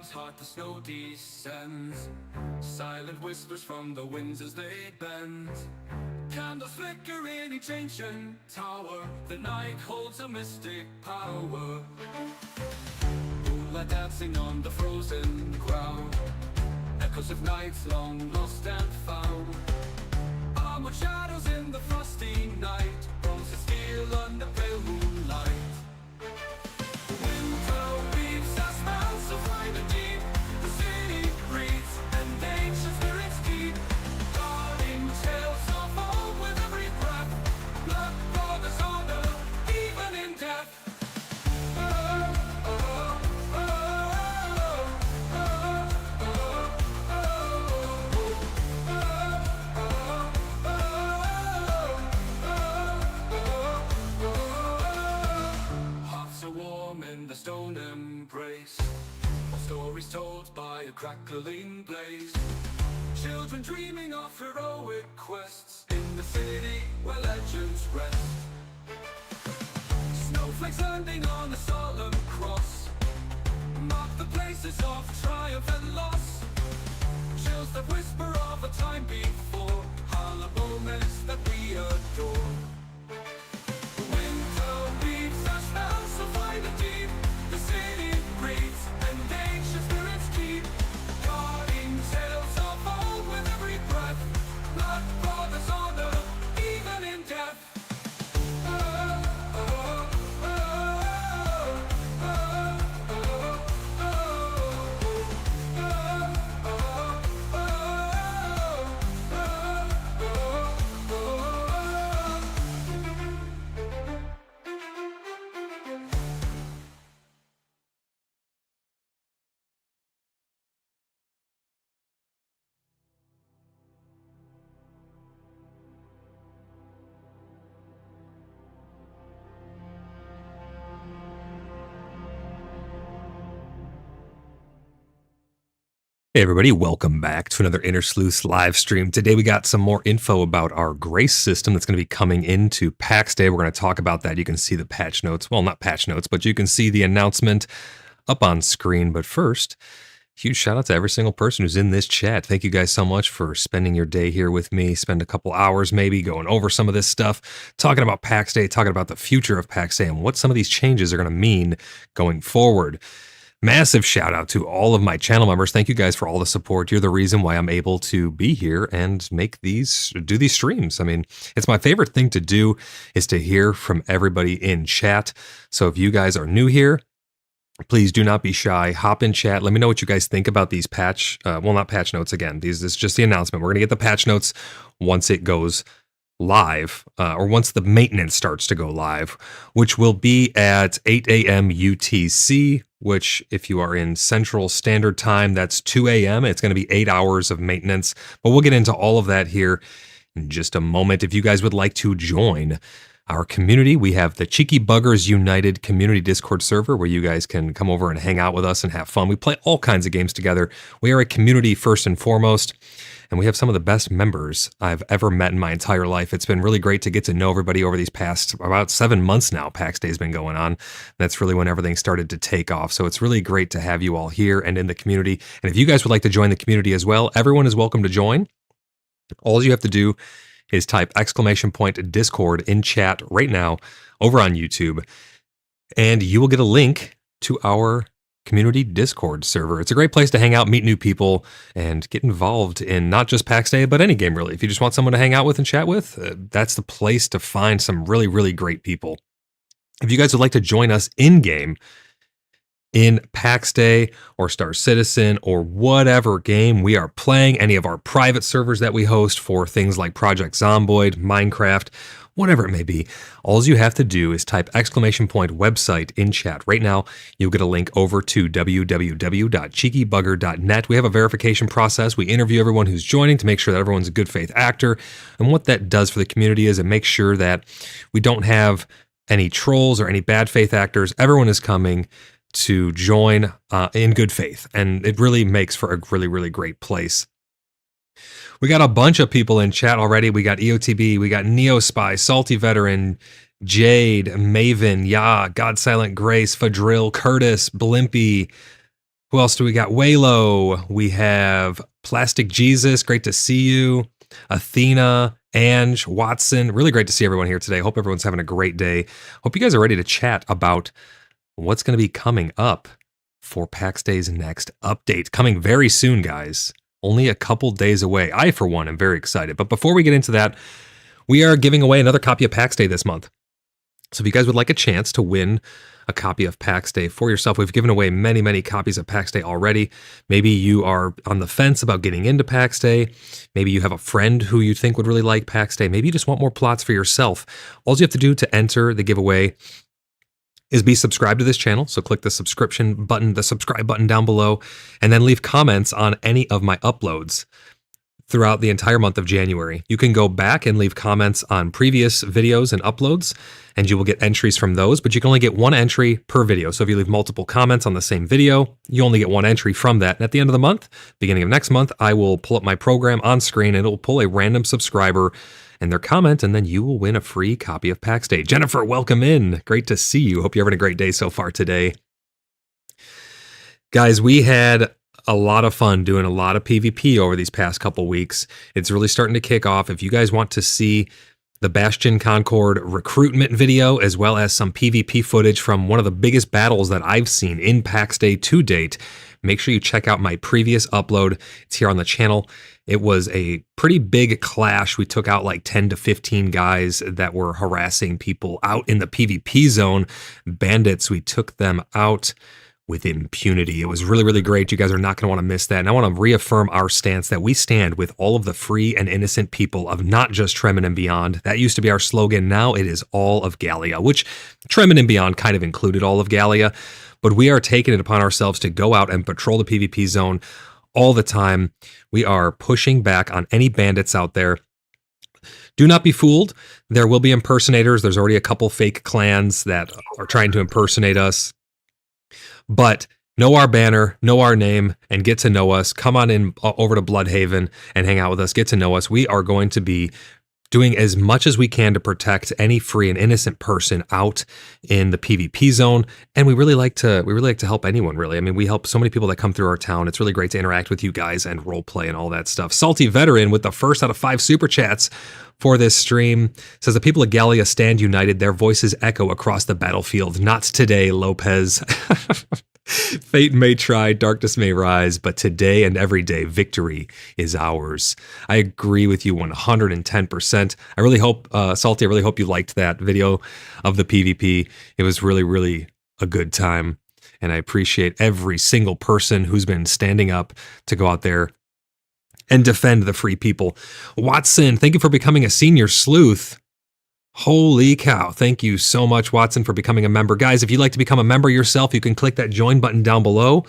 child's heart the snow descends. Silent whispers from the winds as they bend. Candles flicker in each ancient tower. The night holds a mystic power. Moonlight dancing on the frozen ground. Echoes of nights long lost and found. Armored shadows in the frosty night. Bronze steel under pale moonlight. Winter weaves as smells of wine and deep. The city breathes and ancient spirits keep guarding tales of old with every breath. Blood, brothers, honor, even in death. In the stone embrace, stories told by a crackling blaze. Children dreaming of heroic quests in the city where legends rest. Snowflakes landing on a solemn cross mark the places of triumph and loss. Chills that whisper of a time before, hollow moments that we adore. Winter weaves our smells of wine and deep. The city breathes and ancient spirits keep guarding tales of old with every breath. Blood, brothers, honor, even in death. Hey everybody, welcome back to another Inner Sleuths live stream. Today we got some more info about our Grace system that's going to be coming into PAX Day. We're going to talk about that. You can see the patch notes. Well, not patch notes, but you can see the announcement up on screen. But first, huge shout out to every single person who's in this chat. Thank you guys so much for spending your day here with me. Spend a couple hours maybe going over some of this stuff, talking about PAX Day, talking about the future of PAX Day and what some of these changes are going to mean going forward. Massive shout out to all of my channel members. Thank you guys for all the support. You're the reason why I'm able to be here and do these streams. I mean, it's my favorite thing to do is to hear from everybody in chat. So if you guys are new here, please do not be shy. Hop in chat. Let me know what you guys think about these not patch notes again. This is just the announcement. We're going to get the patch notes once it goes live, or once the maintenance starts to go live, which will be at 8 a.m. UTC, which if you are in Central Standard Time, that's 2 a.m. It's going to be 8 hours of maintenance, but we'll get into all of that here in just a moment. If you guys would like to join our community, we have the Cheeky Buggers United community Discord server where you guys can come over and hang out with us and have fun. We play all kinds of games together. We are a community first and foremost, and we have some of the best members I've ever met in my entire life. It's been really great to get to know everybody over these past about 7 months now. PAX Day's been going on. That's really when everything started to take off. So it's really great to have you all here and in the community. And if you guys would like to join the community as well, everyone is welcome to join. All you have to do is type !Discord in chat right now over on YouTube, and you will get a link to our community Discord server. It's a great place to hang out, meet new people, and get involved in not just PAX Day, but any game really. If you just want someone to hang out with and chat with, that's the place to find some really, really great people. If you guys would like to join us in-game, in PAX Day or Star Citizen or whatever game we are playing, any of our private servers that we host for things like Project Zomboid, Minecraft, whatever it may be, all you have to do is type !Website in chat. Right now, you'll get a link over to www.cheekybugger.net. We have a verification process. We interview everyone who's joining to make sure that everyone's a good faith actor. And what that does for the community is it makes sure that we don't have any trolls or any bad faith actors. Everyone is coming to join in good faith, and it really makes for a really, really great place. We got a bunch of people in chat already. We got EOTB, we got Neospy, Salty Veteran, Jade, Maven, Ya, God Silent Grace, Fadril, Curtis, Blimpy. Who else do we got? Waylo. We have Plastic Jesus. Great to see you. Athena, Ange, Watson. Really great to see everyone here today. Hope everyone's having a great day. Hope you guys are ready to chat about what's going to be coming up for PAX Day's next update. Coming very soon, guys. Only a couple days away. I, for one, am very excited. But before we get into that, we are giving away another copy of PAX Day this month. So if you guys would like a chance to win a copy of PAX Day for yourself, we've given away many, many copies of PAX Day already. Maybe you are on the fence about getting into PAX Day. Maybe you have a friend who you think would really like PAX Day. Maybe you just want more plots for yourself. All you have to do to enter the giveaway is be subscribed to this channel. So click the subscribe button down below, and then leave comments on any of my uploads throughout the entire month of January. You can go back and leave comments on previous videos and uploads, and you will get entries from those, but you can only get one entry per video. So if you leave multiple comments on the same video, you only get one entry from that. And at the end of the month, beginning of next month, I will pull up my program on screen, and it'll pull a random subscriber and their comment, and then you will win a free copy of PAX Day. Jennifer, welcome in. Great to see you. Hope you're having a great day so far today. Guys, we had a lot of fun doing a lot of PvP over these past couple weeks. It's really starting to kick off. If you guys want to see the Bastion Concord recruitment video, as well as some PvP footage from one of the biggest battles that I've seen in PAX Day to date, make sure you check out my previous upload. It's here on the channel. It was a pretty big clash. We took out like 10 to 15 guys that were harassing people out in the PvP zone. Bandits, we took them out with impunity. It was really, really great. You guys are not going to want to miss that. And I want to reaffirm our stance that we stand with all of the free and innocent people of not just Tremin and Beyond. That used to be our slogan. Now it is all of Gallia, which Tremin and Beyond kind of included all of Gallia. But we are taking it upon ourselves to go out and patrol the PvP zone all the time. We are pushing back on any bandits out there. Do not be fooled. There will be impersonators. There's already a couple fake clans that are trying to impersonate us. But know our banner, know our name, and get to know us. Come on in over to Bloodhaven and hang out with us. Get to know us. We are going to be doing as much as we can to protect any free and innocent person out in the PvP zone. And we really like to help anyone, really. I mean, we help so many people that come through our town. It's really great to interact with you guys and role play and all that stuff. Salty Veteran with the first out of 5 super chats for this stream says the people of Gallia stand united. Their voices echo across the battlefield. Not today, Lopez. Fate may try, darkness may rise, but today and every day, victory is ours. I agree with you 110%. I really hope, Salty, I really hope you liked that video of the PvP. It was really, really a good time. And I appreciate every single person who's been standing up to go out there and defend the free people. Watson, thank you for becoming a senior sleuth. Holy cow. Thank you so much, Watson, for becoming a member. Guys, if you'd like to become a member yourself, you can click that join button down below.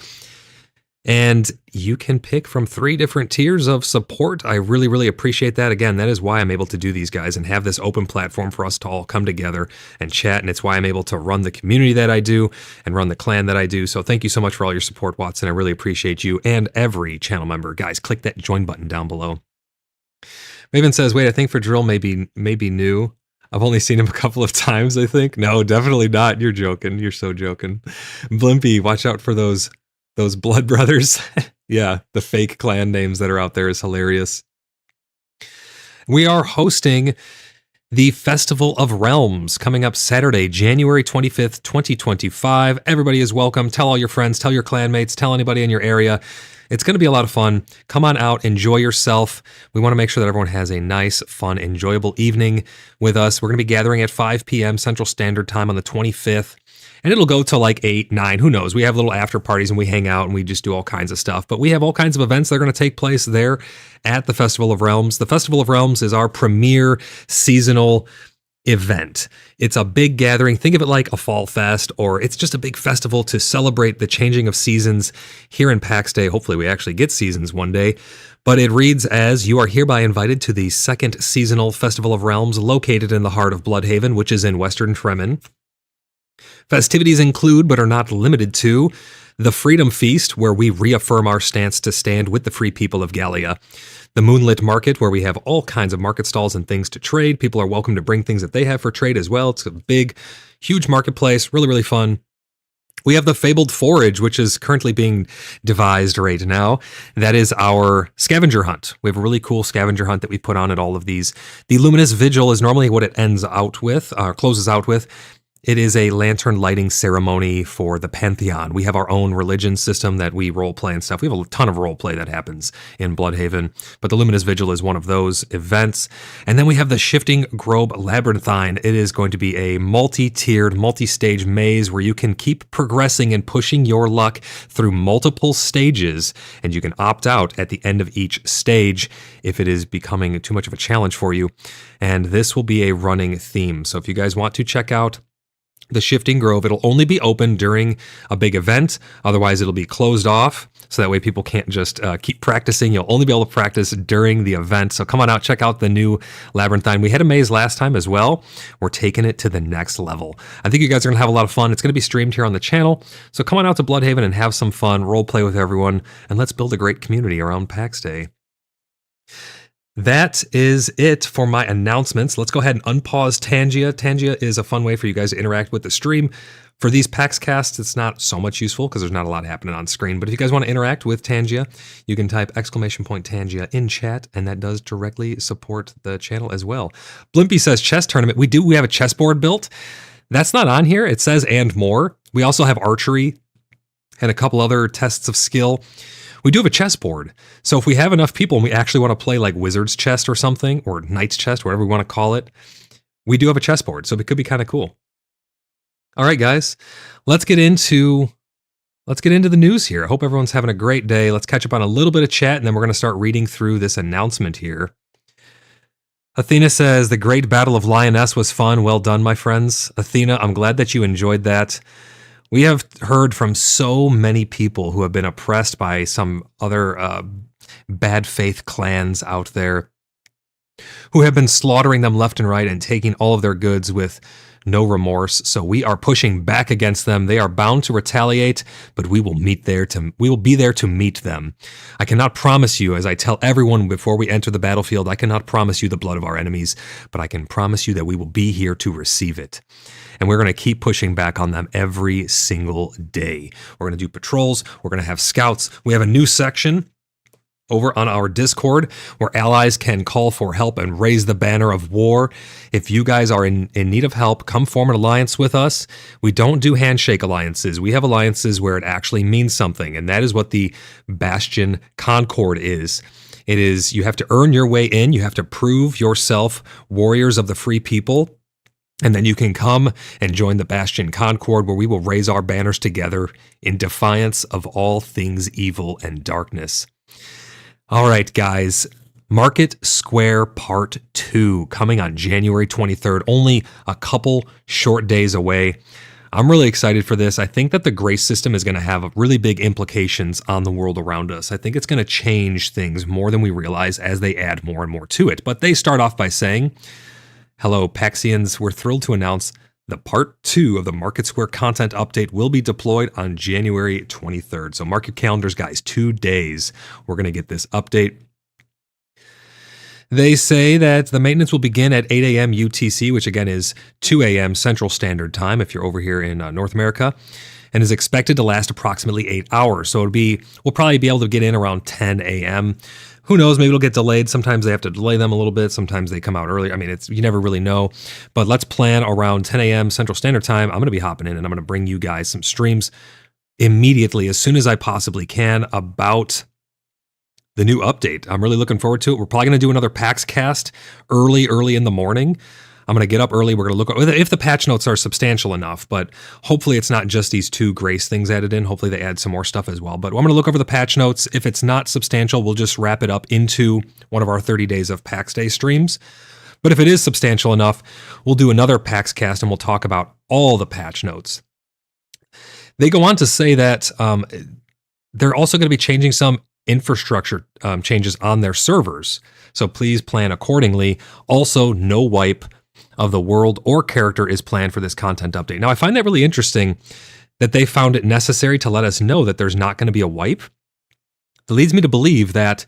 And you can pick from 3 different tiers of support. I really, really appreciate that. Again, that is why I'm able to do these, guys, and have this open platform for us to all come together and chat. And it's why I'm able to run the community that I do and run the clan that I do. So thank you so much for all your support, Watson. I really appreciate you and every channel member. Guys, click that join button down below. Maven says, wait, I think for Drill may be new. I've only seen him a couple of times, I think. No, definitely not. You're joking. You're so joking. Blimpy, watch out for those blood brothers. Yeah, the fake clan names that are out there is hilarious. We are hosting the Festival of Realms coming up Saturday, January 25th, 2025. Everybody is welcome. Tell all your friends, tell your clanmates, tell anybody in your area. It's going to be a lot of fun. Come on out, enjoy yourself. We want to make sure that everyone has a nice, fun, enjoyable evening with us. We're going to be gathering at 5 p.m. Central Standard Time on the 25th. And it'll go till like 8, 9, who knows? We have little after parties and we hang out and we just do all kinds of stuff. But we have all kinds of events that are going to take place there at the Festival of Realms. The Festival of Realms is our premier seasonal event. It's a big gathering. Think of it like a fall fest, or it's just a big festival to celebrate the changing of seasons here in PAX Day. Hopefully we actually get seasons one day. But it reads as, you are hereby invited to the 2nd seasonal Festival of Realms located in the heart of Bloodhaven, which is in Western Tremin. Festivities include, but are not limited to, the Freedom Feast, where we reaffirm our stance to stand with the free people of Gallia. The Moonlit Market, where we have all kinds of market stalls and things to trade. People are welcome to bring things that they have for trade as well. It's a big, huge marketplace, really, really fun. We have the Fabled Forage, which is currently being devised right now. That is our scavenger hunt. We have a really cool scavenger hunt that we put on at all of these. The Luminous Vigil is normally what it ends out with, or closes out with. It is a lantern lighting ceremony for the Pantheon. We have our own religion system that we roleplay and stuff. We have a ton of roleplay that happens in Bloodhaven, but the Luminous Vigil is one of those events. And then we have the Shifting Grove Labyrinthine. It is going to be a multi-tiered, multi-stage maze where you can keep progressing and pushing your luck through multiple stages, and you can opt out at the end of each stage if it is becoming too much of a challenge for you. And this will be a running theme. So if you guys want to check out the Shifting Grove, it'll only be open during a big event. Otherwise, it'll be closed off. So that way people can't just keep practicing. You'll only be able to practice during the event. So come on out, check out the new Labyrinthine. We had a maze last time as well. We're taking it to the next level. I think you guys are going to have a lot of fun. It's going to be streamed here on the channel. So come on out to Bloodhaven and have some fun, role play with everyone, and let's build a great community around PAX Day. That is it for my announcements. Let's go ahead and unpause Tangia. Tangia is a fun way for you guys to interact with the stream. For these PaxCasts, it's not so much useful because there's not a lot happening on screen. But if you guys want to interact with Tangia, you can type !Tangia in chat, and that does directly support the channel as well. Blimpy says chess tournament. We have a chessboard built. That's not on here. It says and more. We also have archery and a couple other tests of skill. We do have a chessboard. So if we have enough people and we actually want to play like Wizard's Chest or something, or Knight's Chest, whatever we want to call it, we do have a chessboard. So it could be kind of cool. All right, guys, let's get into the news here. I hope everyone's having a great day. Let's catch up on a little bit of chat, and then we're going to start reading through this announcement here. Athena says, the Great Battle of Lioness was fun. Well done, my friends. Athena, I'm glad that you enjoyed that. We have heard from so many people who have been oppressed by some other bad faith clans out there who have been slaughtering them left and right and taking all of their goods with no remorse. So we are pushing back against them. They are bound to retaliate, but we will be there to meet them. I cannot promise you, as I tell everyone before we enter the battlefield, I cannot promise you the blood of our enemies, but I can promise you that we will be here to receive it. And we're going to keep pushing back on them every single day. We're going to do patrols. We're going to have scouts. We have a new section over on our Discord where allies can call for help and raise the banner of war. If you guys are in need of help, come form an alliance with us. We don't do handshake alliances. We have alliances where it actually means something, and that is what the Bastion Concord is. It is, you have to earn your way in. You have to prove yourself warriors of the free people. And then you can come and join the Bastion Concord, where we will raise our banners together in defiance of all things evil and darkness. All right, guys. Market Square Part 2 coming on January 23rd, only a couple short days away. I'm really excited for this. I think that the grace system is going to have really big implications on the world around us. I think it's going to change things more than we realize as they add more and more to it. But they start off by saying, hello, Paxians. We're thrilled to announce the Part 2 of the Market Square content update will be deployed on January 23rd. So mark your calendars, guys. 2 days. We're going to get this update. They say that the maintenance will begin at 8 a.m. UTC, which again is 2 a.m. Central Standard Time if you're over here in North America, and is expected to last approximately 8 hours. So we'll probably be able to get in around 10 a.m. Who knows? Maybe it'll get delayed. Sometimes they have to delay them a little bit. Sometimes they come out early. I mean, you never really know. But let's plan around 10 a.m. Central Standard Time. I'm going to be hopping in and I'm going to bring you guys some streams immediately, as soon as I possibly can, about the new update. I'm really looking forward to it. We're probably going to do another PaxCast early in the morning. I'm going to get up early. We're going to look if the patch notes are substantial enough, but hopefully it's not just these 2 grace things added in. Hopefully they add some more stuff as well. But I'm going to look over the patch notes. If it's not substantial, we'll just wrap it up into one of our 30 days of PAX Day streams. But if it is substantial enough, we'll do another PaxCast and we'll talk about all the patch notes. They go on to say that they're also going to be changing some infrastructure changes on their servers. So please plan accordingly. Also, no wipe of the world or character is planned for this content update. Now, I find that really interesting that they found it necessary to let us know that there's not going to be a wipe. It leads me to believe that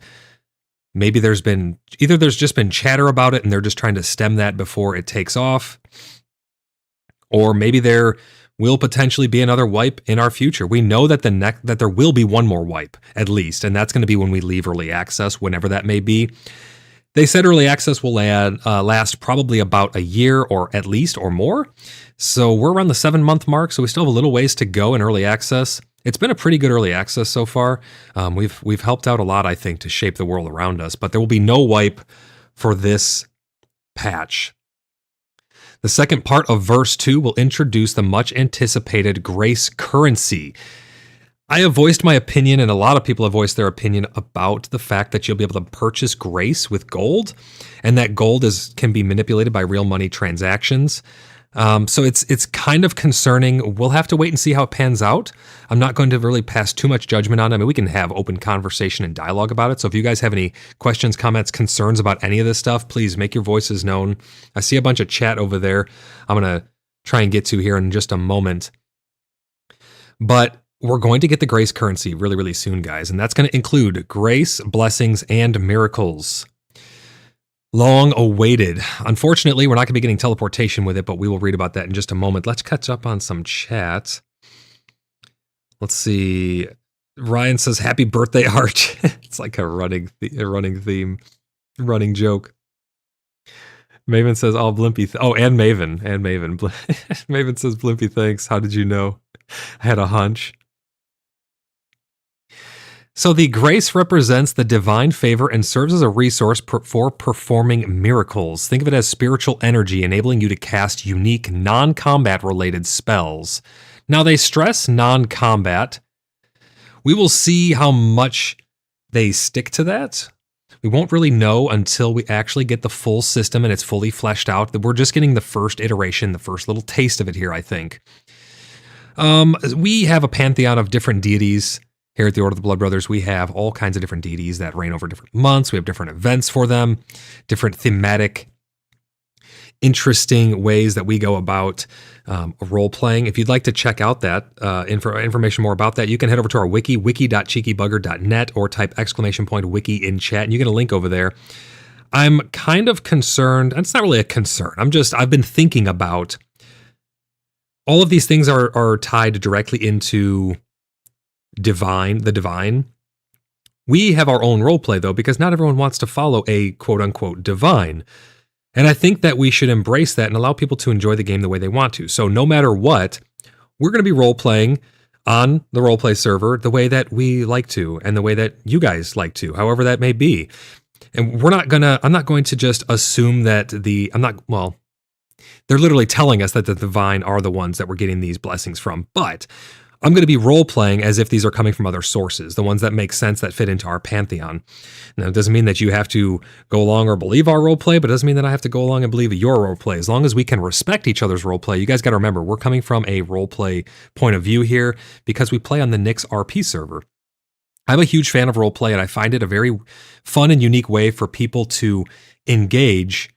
maybe there's just been chatter about it and they're just trying to stem that before it takes off. Or maybe they're will potentially be another wipe in our future. We know that that there will be one more wipe at least, and that's going to be when we leave early access, whenever that may be. They said early access will last probably about a year or at least or more. So we're around the 7-month mark, so we still have a little ways to go in early access. It's been a pretty good early access so far. We've helped out a lot, I think, to shape the world around us, but there will be no wipe for this patch. The second part of verse 2 will introduce the much anticipated grace currency. I have voiced my opinion, and a lot of people have voiced their opinion about the fact that you'll be able to purchase grace with gold, and that gold can be manipulated by real money transactions. So it's kind of concerning. We'll have to wait and see how it pans out. I'm not going to really pass too much judgment on it. I mean, we can have open conversation and dialogue about it. So if you guys have any questions, comments, concerns about any of this stuff, please make your voices known. I see a bunch of chat over there I'm going to try and get to here in just a moment. But we're going to get the grace currency really, really soon, guys. And that's going to include grace, blessings, and miracles. Long awaited. Unfortunately, we're not going to be getting teleportation with it, but we will read about that in just a moment. Let's catch up on some chat. Let's see. Ryan says, "Happy birthday, Arch." It's like a running theme, running joke. Maven says, "Oh, Blimpy." And Maven. Maven says, "Blimpy, thanks. How did you know?" I had a hunch. So the grace represents the divine favor and serves as a resource for performing miracles. Think of it as spiritual energy, enabling you to cast unique non-combat related spells. Now they stress non-combat. We will see how much they stick to that. We won't really know until we actually get the full system and it's fully fleshed out. We're just getting the first iteration, the first little taste of it here, I think. We have a pantheon of different deities. Here at the Order of the Blood Brothers, we have all kinds of different deities that reign over different months. We have different events for them, different thematic, interesting ways that we go about role-playing. If you'd like to check out that information more about that, you can head over to our wiki, wiki.cheekybugger.net, or type !wiki in chat, and you get a link over there. I'm kind of concerned. It's not really a concern. I've been thinking about all of these things are tied directly into the divine. We have our own roleplay, though, because not everyone wants to follow a quote-unquote divine. And I think that we should embrace that and allow people to enjoy the game the way they want to. So no matter what, we're going to be role-playing on the roleplay server the way that we like to and the way that you guys like to, however that may be. And I'm not going to just assume that they're literally telling us that the divine are the ones that we're getting these blessings from, but I'm going to be role-playing as if these are coming from other sources, the ones that make sense, that fit into our pantheon. Now, it doesn't mean that you have to go along or believe our roleplay, but it doesn't mean that I have to go along and believe your roleplay. As long as we can respect each other's roleplay, you guys got to remember, we're coming from a roleplay point of view here because we play on the Nyx RP server. I'm a huge fan of roleplay, and I find it a very fun and unique way for people to engage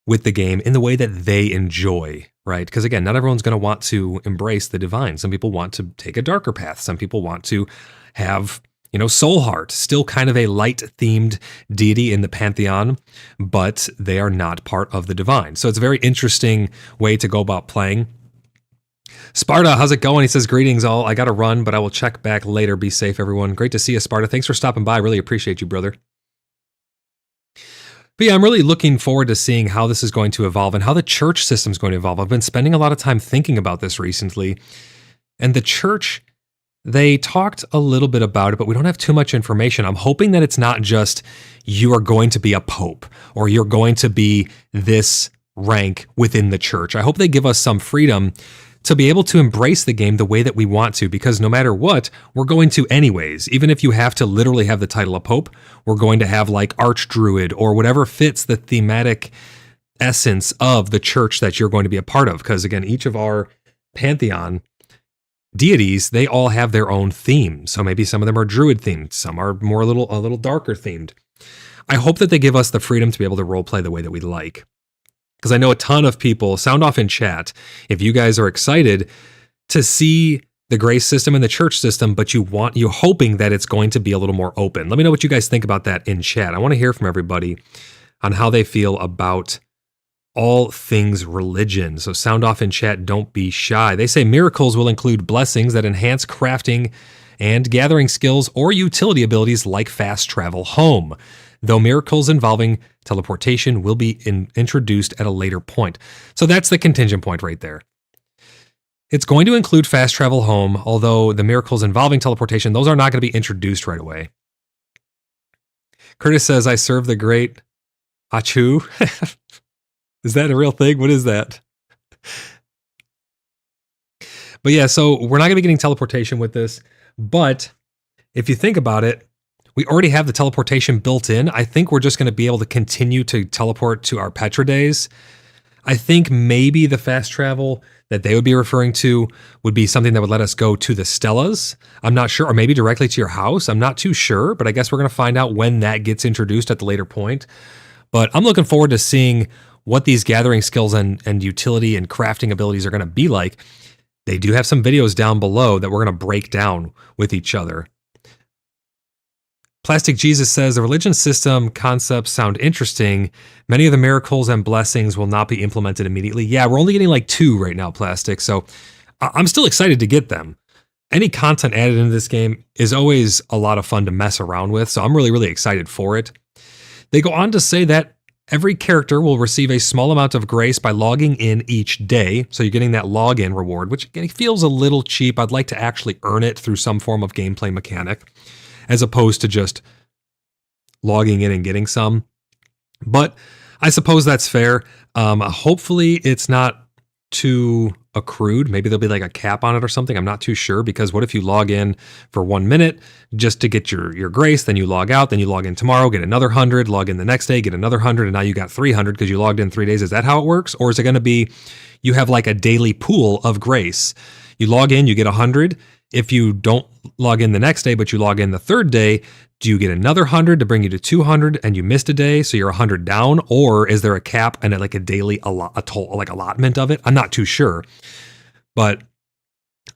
with the game in the way that they enjoy, right? Because again, not everyone's going to want to embrace the divine. Some people want to take a darker path. Some people want to have, Soul Heart, still kind of a light-themed deity in the pantheon, but they are not part of the divine. So it's a very interesting way to go about playing. Sparta, how's it going? He says, "Greetings all. I got to run, but I will check back later. Be safe, everyone." Great to see you, Sparta. Thanks for stopping by. I really appreciate you, brother. But yeah, I'm really looking forward to seeing how this is going to evolve and how the church system is going to evolve. I've been spending a lot of time thinking about this recently. And the church, they talked a little bit about it, but we don't have too much information. I'm hoping that it's not just you are going to be a pope or you're going to be this rank within the church. I hope they give us some freedom to be able to embrace the game the way that we want to, because no matter what, we're going to anyways. Even if you have to literally have the title of Pope, we're going to have like Archdruid or whatever fits the thematic essence of the church that you're going to be a part of. Because again, each of our pantheon deities, they all have their own theme. So maybe some of them are Druid themed, some are more a little darker themed. I hope that they give us the freedom to be able to roleplay the way that we like. Because I know a ton of people, sound off in chat, if you guys are excited to see the grace system and the church system, but you're hoping that it's going to be a little more open. Let me know what you guys think about that in chat. I want to hear from everybody on how they feel about all things religion. So sound off in chat, don't be shy. They say miracles will include blessings that enhance crafting and gathering skills or utility abilities like fast travel home, though miracles involving teleportation will be introduced at a later point. So that's the contingent point right there. It's going to include fast travel home, although the miracles involving teleportation, those are not going to be introduced right away. Curtis says, I serve the great Achu. Is that a real thing? What is that? But yeah, so we're not going to be getting teleportation with this. But if you think about it, we already have the teleportation built in. I think we're just going to be able to continue to teleport to our Petra days. I think maybe the fast travel that they would be referring to would be something that would let us go to the Stellas. I'm not sure, or maybe directly to your house. I'm not too sure, but I guess we're going to find out when that gets introduced at the later point. But I'm looking forward to seeing what these gathering skills and utility and crafting abilities are going to be like. They do have some videos down below that we're going to break down with each other. Plastic Jesus says, the religion system concepts sound interesting. Many of the miracles and blessings will not be implemented immediately. Yeah, we're only getting like 2 right now, Plastic. So I'm still excited to get them. Any content added into this game is always a lot of fun to mess around with. So I'm really, really excited for it. They go on to say that every character will receive a small amount of grace by logging in each day. So you're getting that login reward, which again feels a little cheap. I'd like to actually earn it through some form of gameplay mechanic, as opposed to just logging in and getting some. But I suppose that's fair. Hopefully it's not too accrued. Maybe there'll be like a cap on it or something. I'm not too sure, because what if you log in for 1 minute just to get your grace, then you log out, then you log in tomorrow, get another 100, log in the next day, get another 100, and now you got 300 because you logged in 3 days. Is that how it works? Or is it going to be you have like a daily pool of grace? You log in, you get 100. If you don't log in the next day, but you log in the 3rd day, do you get another 100 to bring you to 200 and you missed a day, so you're 100 down? Or is there a cap and like a daily allotment of it? I'm not too sure, but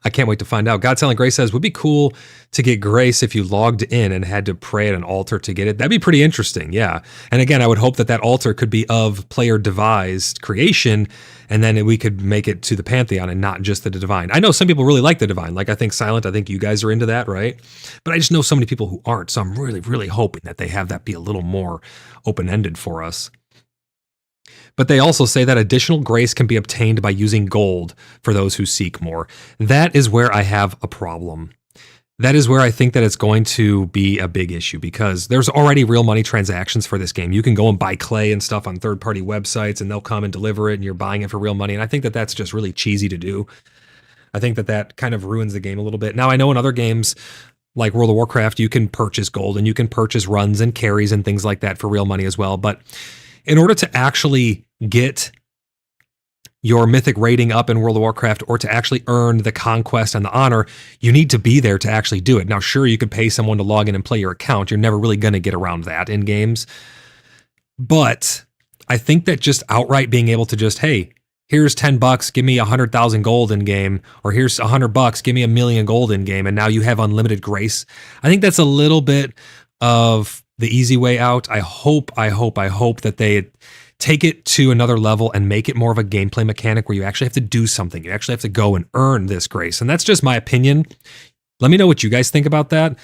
I can't wait to find out. God Selling Grace says, would be cool to get grace if you logged in and had to pray at an altar to get it. That'd be pretty interesting, yeah. And again, I would hope that that altar could be of player devised creation, and then we could make it to the Pantheon and not just the Divine. I know some people really like the Divine. Like I think Silent, I think you guys are into that, right? But I just know so many people who aren't. So I'm really, really hoping that they have that be a little more open-ended for us. But they also say that additional grace can be obtained by using gold for those who seek more. That is where I have a problem. That is where I think that it's going to be a big issue, because there's already real money transactions for this game. You can go and buy clay and stuff on third-party websites, and they'll come and deliver it, and you're buying it for real money. And I think that that's just really cheesy to do. I think that that kind of ruins the game a little bit. Now, I know in other games like World of Warcraft, you can purchase gold and you can purchase runs and carries and things like that for real money as well. But in order to actually get your mythic rating up in World of Warcraft, or to actually earn the conquest and the honor, you need to be there to actually do it. Now, sure, you could pay someone to log in and play your account. You're never really going to get around that in games. But I think that just outright being able to just, hey, here's $10, give me 100,000 gold in game, or here's $100, give me 1,000,000 gold in game, and now you have unlimited grace. I think that's a little bit of the easy way out. I hope that they take it to another level and make it more of a gameplay mechanic where you actually have to do something. You actually have to go and earn this grace. And that's just my opinion. Let me know what you guys think about that.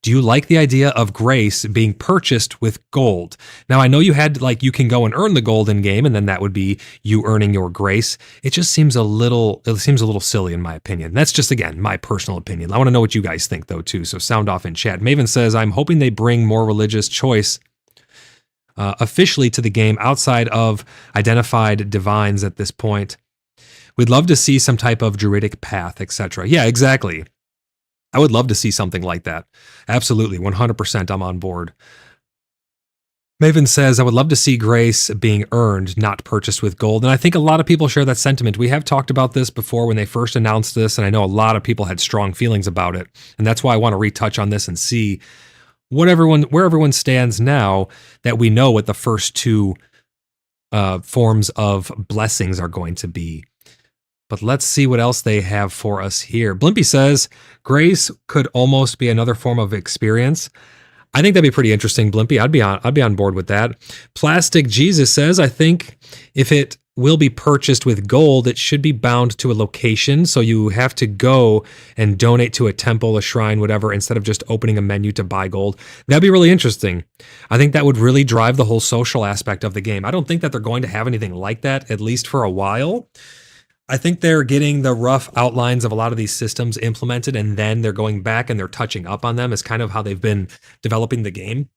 Do you like the idea of grace being purchased with gold? Now, I know you had you can go and earn the gold in game, and then that would be you earning your grace. It just seems a little silly in my opinion. That's just, again, my personal opinion. I want to know what you guys think though too. So sound off in chat. Maven says, I'm hoping they bring more religious choice officially to the game outside of identified divines at this point. We'd love to see some type of druidic path, etc. Yeah, exactly. I would love to see something like that. Absolutely, 100% I'm on board. Maven says, I would love to see grace being earned, not purchased with gold. And I think a lot of people share that sentiment. We have talked about this before when they first announced this, and I know a lot of people had strong feelings about it. And that's why I want to retouch on this and see where everyone stands now that we know what the first 2 forms of blessings are going to be. But let's see what else they have for us here. Blimpy says, grace could almost be another form of experience. I think that'd be pretty interesting, Blimpy. I'd be on board with that. Plastic Jesus says, I think if it will be purchased with gold, it should be bound to a location. So you have to go and donate to a temple, a shrine, whatever, instead of just opening a menu to buy gold. That'd be really interesting. I think that would really drive the whole social aspect of the game. I don't think that they're going to have anything like that, at least for a while. I think they're getting the rough outlines of a lot of these systems implemented, and then they're going back and they're touching up on them is kind of how they've been developing the game.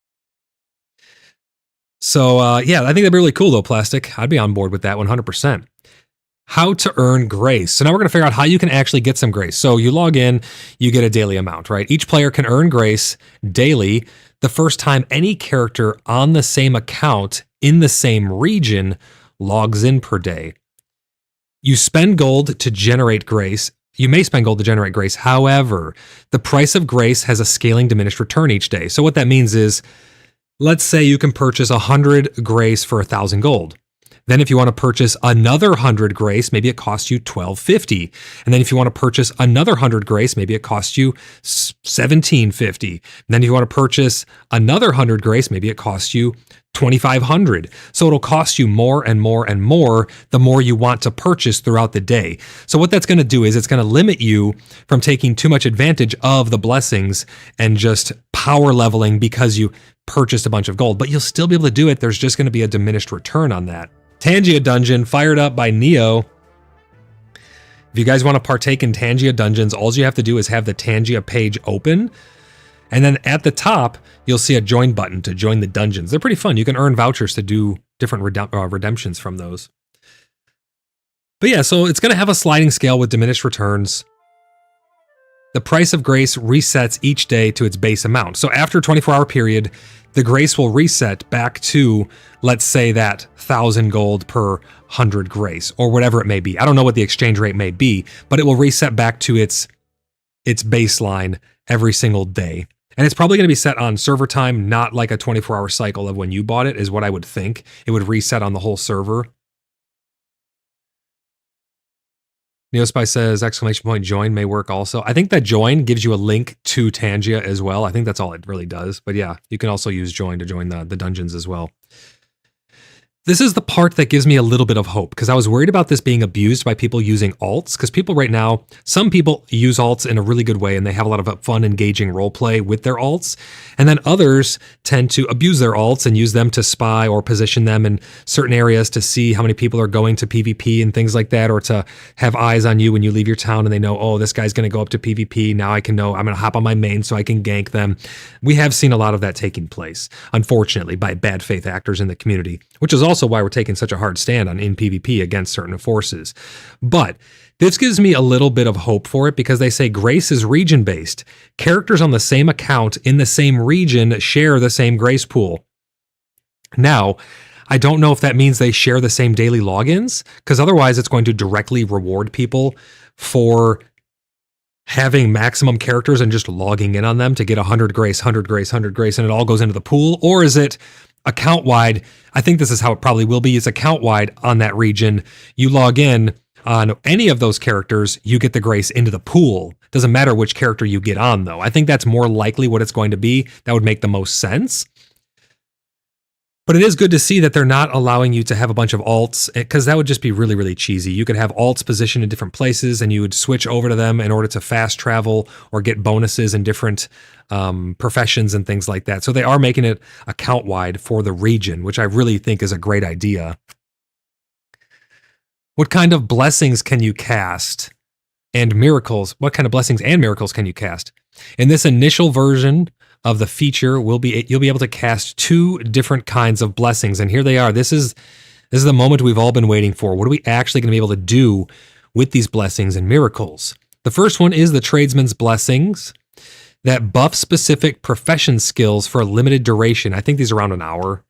So, yeah, I think that'd be really cool, though, Plastic. I'd be on board with that 100%. How to earn grace. So now we're going to figure out how you can actually get some grace. So you log in, you get a daily amount, right? Each player can earn grace daily the first time any character on the same account in the same region logs in per day. You spend gold to generate grace. You may spend gold to generate grace. However, the price of grace has a scaling diminished return each day. So what that means is, let's say you can purchase 100 grace for 1,000 gold. Then if you want to purchase another 100 grace, maybe it costs you 1250. And then if you want to purchase another 100 grace, maybe it costs you 1750. And then if you want to purchase another 100 grace, maybe it costs you 2,500. So it'll cost you more and more and more the more you want to purchase throughout the day. So what that's going to do is it's going to limit you from taking too much advantage of the blessings and just power leveling because you purchased a bunch of gold, but you'll still be able to do it. There's just going to be a diminished return on that. Tangia Dungeon fired up by Neo. If you guys want to partake in Tangia Dungeons, all you have to do is have the Tangia page open. And then at the top, you'll see a join button to join the dungeons. They're pretty fun. You can earn vouchers to do different redemptions from those. But yeah, so it's going to have a sliding scale with diminished returns. The price of grace resets each day to its base amount. So after a 24-hour period, the grace will reset back to, let's say, that 1,000 gold per 100 grace, or whatever it may be. I don't know what the exchange rate may be, but it will reset back to its baseline every single day. And it's probably going to be set on server time, not like a 24-hour cycle of when you bought it, is what I would think. It would reset on the whole server. Neospy says, !join may work also. I think that join gives you a link to Tangia as well. I think that's all it really does. But yeah, you can also use join to join the dungeons as well. This is the part that gives me a little bit of hope, because I was worried about this being abused by people using alts, because people right now, some people use alts in a really good way and they have a lot of fun, engaging roleplay with their alts. And then others tend to abuse their alts and use them to spy or position them in certain areas to see how many people are going to PvP and things like that, or to have eyes on you when you leave your town and they know, oh, this guy's going to go up to PvP. Now I can know I'm going to hop on my main so I can gank them. We have seen a lot of that taking place, unfortunately, by bad faith actors in the community, which is also why we're taking such a hard stand on in PvP against certain forces. But this gives me a little bit of hope for it, because they say grace is region based. Characters on the same account in the same region share the same grace pool. Now, I don't know if that means they share the same daily logins, because otherwise it's going to directly reward people for having maximum characters and just logging in on them to get 100 grace, 100 grace, 100 grace, and it all goes into the pool? Or is it account-wide? I think this is how it probably will be. It's account-wide on that region. You log in on any of those characters, you get the grace into the pool. Doesn't matter which character you get on, though. I think that's more likely what it's going to be. That would make the most sense. But it is good to see that they're not allowing you to have a bunch of alts, because that would just be really, really cheesy. You could have alts positioned in different places and you would switch over to them in order to fast travel or get bonuses in different professions and things like that. So they are making it account-wide for the region, which I really think is a great idea. What kind of blessings can you cast? And miracles? What kind of blessings and miracles can you cast? In this initial version of the feature, you'll be able to cast 2 different kinds of blessings, and here they are. This is the moment we've all been waiting for. What are we actually going to be able to do with these blessings and miracles? The first one is the tradesman's blessings that buff specific profession skills for a limited duration. I think these are around an hour.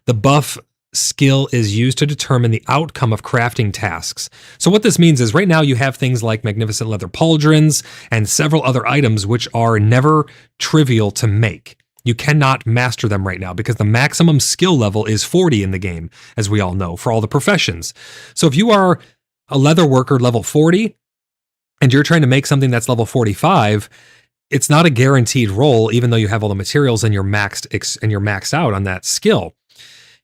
The buff skill is used to determine the outcome of crafting tasks. So what this means is right now you have things like magnificent leather pauldrons and several other items which are never trivial to make. You cannot master them right now because the maximum skill level is 40 in the game, as we all know, for all the professions. So if you are a leather worker level 40 and you're trying to make something that's level 45, it's not a guaranteed roll, even though you have all the materials and you're maxed out on that skill.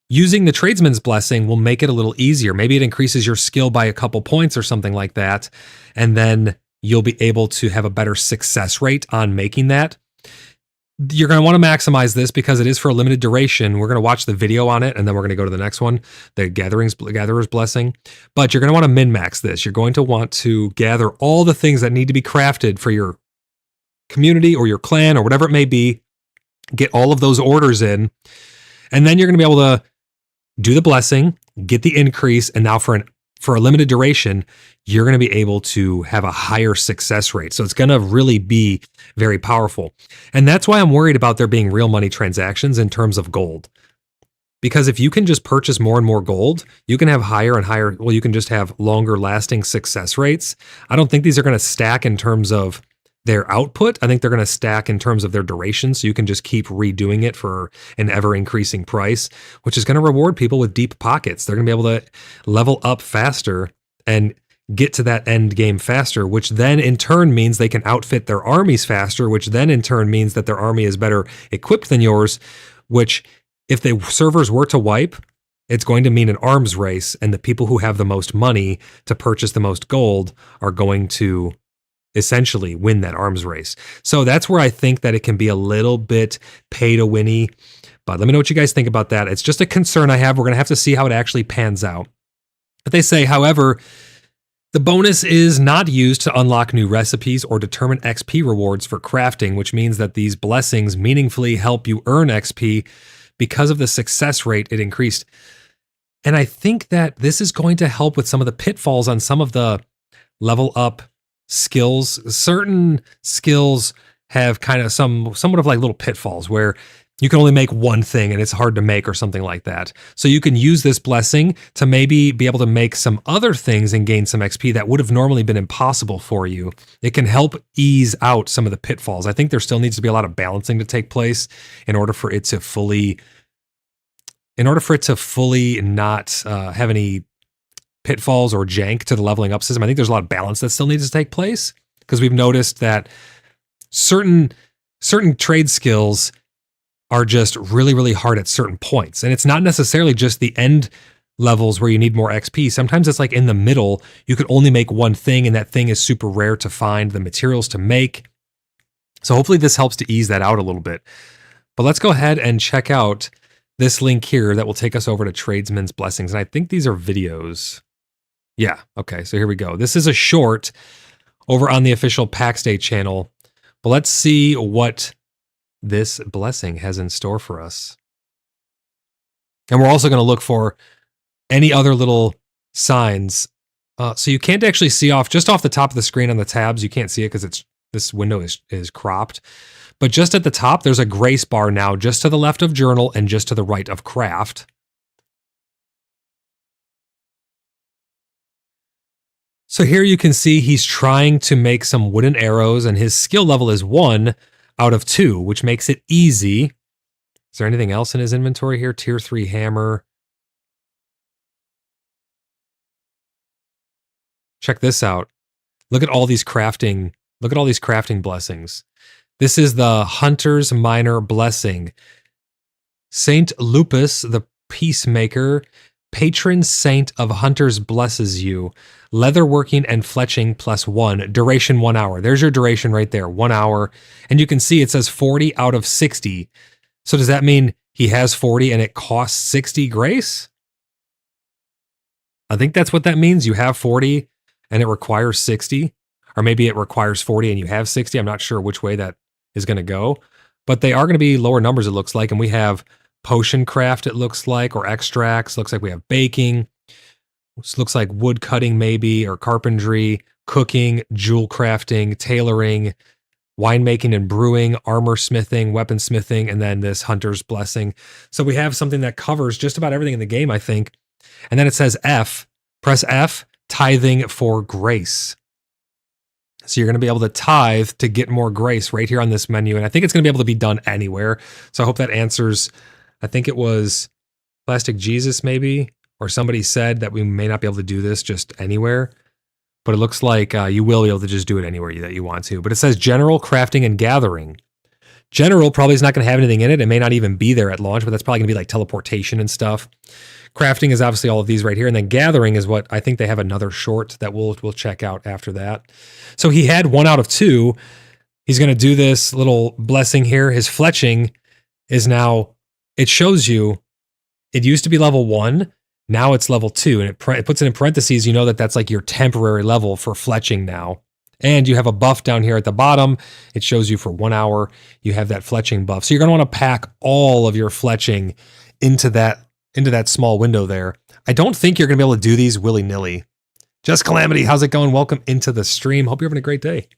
Using the tradesman's blessing will make it a little easier. Maybe it increases your skill by a couple points or something like that, and then you'll be able to have a better success rate on making that. You're going to want to maximize this because it is for a limited duration. We're going to watch the video on it, and then we're going to go to the next one, the Gatherer's Blessing. But you're going to want to min-max this. You're going to want to gather all the things that need to be crafted for your community or your clan or whatever it may be. Get all of those orders in, and then you're going to be able to do the blessing, get the increase, and now for a limited duration, you're going to be able to have a higher success rate. So it's going to really be very powerful. And that's why I'm worried about there being real money transactions in terms of gold. Because if you can just purchase more and more gold, you can have higher and higher, well, you can just have longer lasting success rates. I don't think these are going to stack in terms of their output. I think they're going to stack in terms of their duration. So you can just keep redoing it for an ever increasing price, which is going to reward people with deep pockets. They're going to be able to level up faster and get to that end game faster, which then in turn means they can outfit their armies faster, which then in turn means that their army is better equipped than yours, which if the servers were to wipe, it's going to mean an arms race, and the people who have the most money to purchase the most gold are going to essentially win that arms race. So that's where I think that it can be a little bit pay to winny, but let me know what you guys think about that. It's just a concern I have. We're going to have to see how it actually pans out. But they say, however, the bonus is not used to unlock new recipes or determine XP rewards for crafting, which means that these blessings meaningfully help you earn XP because of the success rate it increased. And I think that this is going to help with some of the pitfalls on some of the level up skills. Certain skills have kind of somewhat of like little pitfalls where you can only make one thing and it's hard to make or something like that. So you can use this blessing to maybe be able to make some other things and gain some XP that would have normally been impossible for you. It can help ease out some of the pitfalls. I think there still needs to be a lot of balancing to take place in order for it to fully not have any pitfalls or jank to the leveling up system. I think there's a lot of balance that still needs to take place because we've noticed that certain trade skills are just really, really hard at certain points. And it's not necessarily just the end levels where you need more XP. Sometimes it's like in the middle, you could only make one thing and that thing is super rare to find the materials to make. So hopefully this helps to ease that out a little bit. But let's go ahead and check out this link here that will take us over to Tradesman's Blessings. And I think these are videos. Yeah, okay, so here we go. This is a short over on the official PAX Day channel. But let's see what this blessing has in store for us. And we're also going to look for any other little signs. So you can't actually see just off the top of the screen on the tabs. You can't see it because this window is cropped. But just at the top, there's a grace bar now, just to the left of journal and just to the right of craft. So here you can see he's trying to make some wooden arrows and his skill level is 1 out of 2, which makes it easy. Is there anything else in his inventory here? Tier 3 hammer. Check this out. Look at all these crafting blessings. This is the Hunter's Minor Blessing. Saint Lupus, the Peacemaker, patron saint of hunters blesses you. Leatherworking and fletching +1. Duration 1 hour. There's your duration right there, 1 hour. And you can see it says 40 out of 60. So does that mean he has 40 and it costs 60 grace? I think that's what that means. You have 40 and it requires 60. Or maybe it requires 40 and you have 60. I'm not sure which way that is going to go. But they are going to be lower numbers, it looks like. And we have potion craft, it looks like, or extracts. Looks like we have baking. This looks like wood cutting maybe, or carpentry, cooking, jewel crafting, tailoring, winemaking and brewing, armor smithing, weapon smithing, and then this hunter's blessing. So we have something that covers just about everything in the game, I think. And then it says F, press F, tithing for grace. So you're going to be able to tithe to get more grace right here on this menu. And I think it's going to be able to be done anywhere. So I hope that answers, I think it was Plastic Jesus maybe, or somebody said that we may not be able to do this just anywhere. but it looks like you will be able to just do it anywhere that you want to. But it says general, crafting, and gathering. General probably is not going to have anything in it. It may not even be there at launch, but that's probably going to be like teleportation and stuff. Crafting is obviously all of these right here. And then gathering is what I think they have another short that we'll check out after that. So he had 1 out of 2. He's going to do this little blessing here. His fletching is now, it shows you, it used to be level 1. Now it's level 2, and it puts it in parentheses. You know that that's like your temporary level for fletching now. And you have a buff down here at the bottom. It shows you for 1 hour, you have that fletching buff. So you're going to want to pack all of your fletching into that small window there. I don't think you're going to be able to do these willy-nilly. Just Calamity, how's it going? Welcome into the stream. Hope you're having a great day.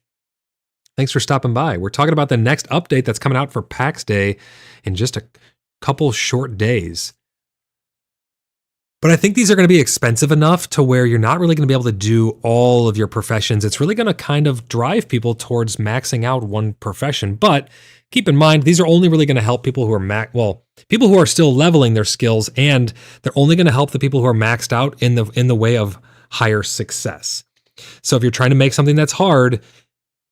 Thanks for stopping by. We're talking about the next update that's coming out for PAX Day in just a couple short days. But I think these are going to be expensive enough to where you're not really going to be able to do all of your professions. It's really going to kind of drive people towards maxing out one profession. But keep in mind, these are only really going to help people who are people who are still leveling their skills, and they're only going to help the people who are maxed out in the way of higher success. So if you're trying to make something that's hard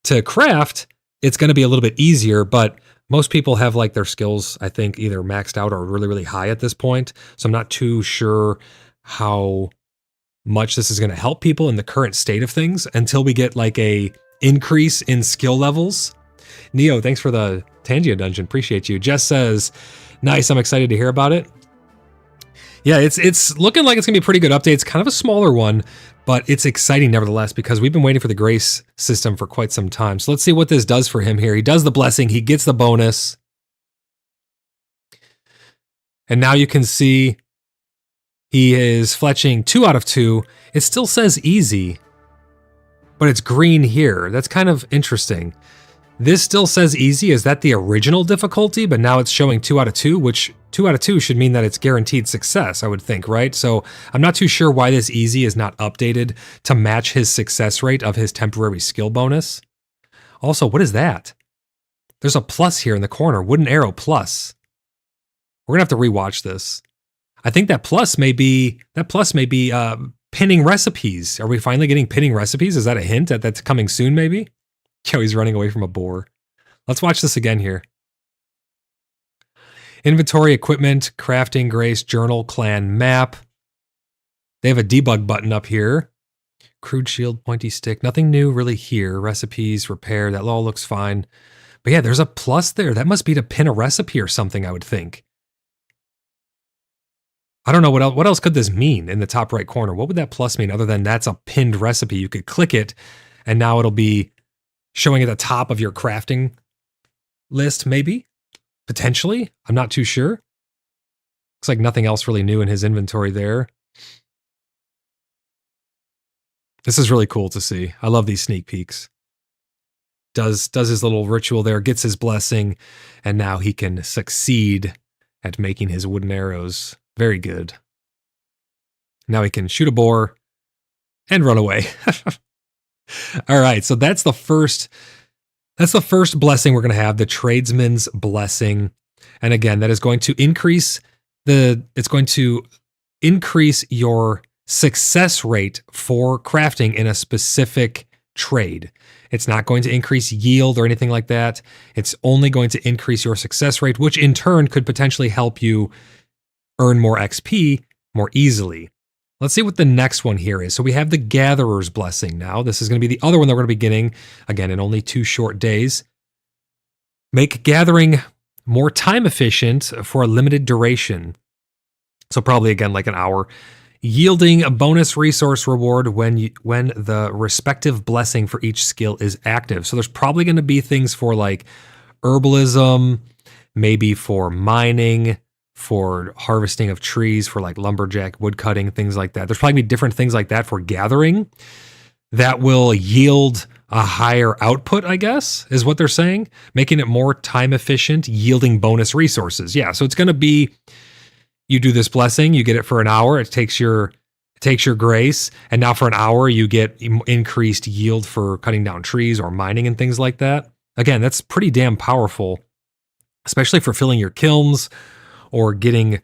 to craft, it's going to be a little bit easier, but most people have like their skills, I think, either maxed out or really, really high at this point. So I'm not too sure how much this is going to help people in the current state of things until we get like a increase in skill levels. Neo, thanks for the Tangia dungeon. Appreciate you. Jess says, nice. I'm excited to hear about it. Yeah, it's looking like it's going to be a pretty good update. It's kind of a smaller one, but it's exciting nevertheless because we've been waiting for the grace system for quite some time. So let's see what this does for him here. He does the blessing. He gets the bonus. And now you can see he is fletching 2 out of 2. It still says easy, but it's green here. That's kind of interesting. This still says easy. Is that the original difficulty? But now it's showing 2 out of 2, which 2 out of 2 should mean that it's guaranteed success, I would think, right? So I'm not too sure why this easy is not updated to match his success rate of his temporary skill bonus. Also, what is that? There's a plus here in the corner, wooden arrow plus. We're gonna have to rewatch this. I think that plus may be pinning recipes. Are we finally getting pinning recipes? Is that a hint that that's coming soon, maybe? Yo, he's running away from a boar. Let's watch this again here. Inventory, equipment, crafting, grace, journal, clan, map. They have a debug button up here. Crude shield, pointy stick. Nothing new really here. Recipes, repair. That all looks fine. But yeah, there's a plus there. That must be to pin a recipe or something, I would think. I don't know what else could this mean in the top right corner. What would that plus mean other than that's a pinned recipe? You could click it and now it'll be showing at the top of your crafting list, maybe? Potentially? I'm not too sure. Looks like nothing else really new in his inventory there. This is really cool to see. I love these sneak peeks. Does his little ritual there, gets his blessing, and now he can succeed at making his wooden arrows. Very good. Now he can shoot a boar and run away. All right, so that's the first blessing we're going to have, the tradesman's blessing. And again, that is going to increase your success rate for crafting in a specific trade. It's not going to increase yield or anything like that. It's only going to increase your success rate, which in turn could potentially help you earn more XP more easily. Let's see what the next one here is. So we have the Gatherer's Blessing now. This is going to be the other one that we're going to be getting, again, in only 2 short days. Make gathering more time efficient for a limited duration. So probably, again, like an hour. Yielding a bonus resource reward when the respective blessing for each skill is active. So there's probably going to be things for like herbalism, maybe for mining, for harvesting of trees, for like lumberjack, wood cutting, things like that. There's probably gonna be different things like that for gathering that will yield a higher output, I guess, is what they're saying, making it more time efficient, yielding bonus resources. Yeah, so it's gonna be, you do this blessing, you get it for an hour, it takes your grace, and now for an hour you get increased yield for cutting down trees or mining and things like that. Again, that's pretty damn powerful, especially for filling your kilns, or getting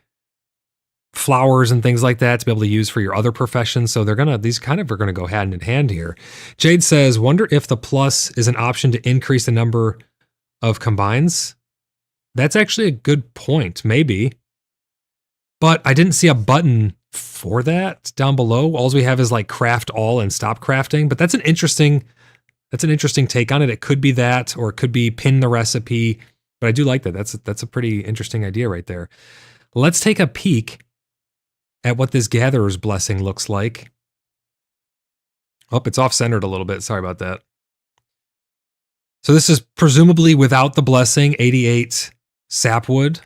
flowers and things like that to be able to use for your other professions. So these kind of are gonna go hand in hand here. Jade says, wonder if the plus is an option to increase the number of combines. That's actually a good point, maybe. But I didn't see a button for that down below. All we have is like craft all and stop crafting, but that's an interesting take on it. It could be that, or it could be pin the recipe, but I do like that. That's a pretty interesting idea right there. Let's take a peek at what this Gatherer's Blessing looks like. Oh, it's off-centered a little bit. Sorry about that. So this is presumably without the blessing, 88 sapwood.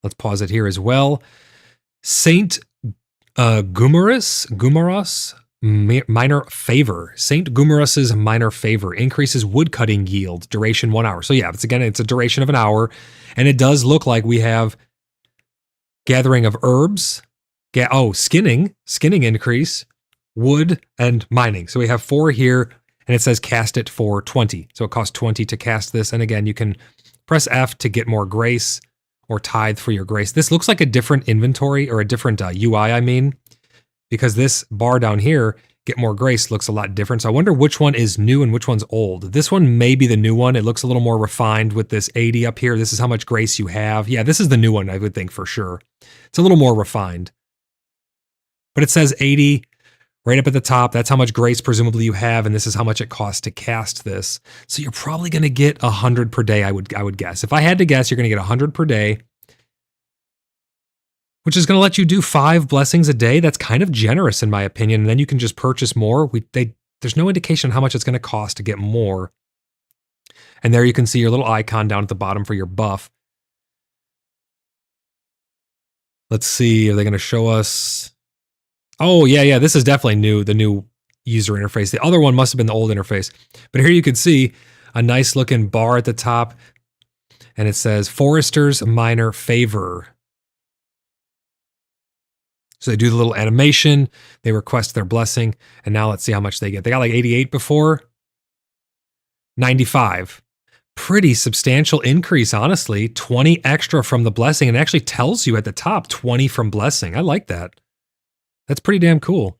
Let's pause it here as well. Saint Gumaros, minor favor. Saint Gumaros's minor favor increases woodcutting yield, duration 1 hour. So yeah, it's a duration of an hour, and it does look like we have gathering of herbs, skinning increase, wood, and mining. So we have 4 here, and it says cast it for 20. So it costs 20 to cast this, and again, you can press F to get more grace, or tithe for your grace. This looks like a different inventory, or a different UI, I mean, because this bar down here, get more grace, looks a lot different. So I wonder which one is new and which one's old. This one may be the new one. It looks a little more refined with this 80 up here. This is how much grace you have. Yeah, this is the new one, I would think, for sure. It's a little more refined. But it says 80 right up at the top. That's how much grace presumably you have, and this is how much it costs to cast this. So you're probably going to get 100 per day, I would guess. If I had to guess, you're going to get 100 per day, which is going to let you do 5 blessings a day. That's kind of generous in my opinion. And then you can just purchase more. There's no indication on how much it's going to cost to get more. And there you can see your little icon down at the bottom for your buff. Let's see, are they going to show us? Oh, yeah, this is definitely new, the new user interface. The other one must have been the old interface. But here you can see a nice looking bar at the top, and it says Forester's Minor Favor. So they do the little animation, they request their blessing, and now let's see how much they get. They got like 88 before, 95. Pretty substantial increase, honestly. 20 extra from the blessing, and it actually tells you at the top 20 from blessing. I like that. That's pretty damn cool.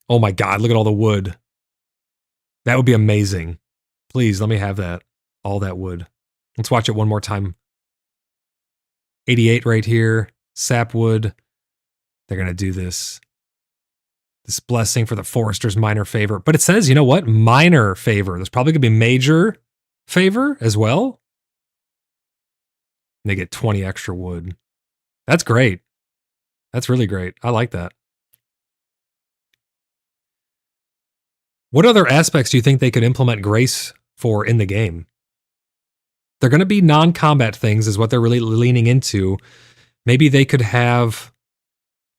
Oh my God, look at all the wood. That would be amazing. Please, let me have that. All that wood. Let's watch it one more time. 88 right here. Sapwood. They're going to do this. This blessing for the Forester's minor favor. But it says, you know what? Minor favor. There's probably going to be major favor as well. And they get 20 extra wood. That's great. That's really great. I like that. What other aspects do you think they could implement grace for in the game? They're going to be non-combat things is what they're really leaning into. Maybe they could have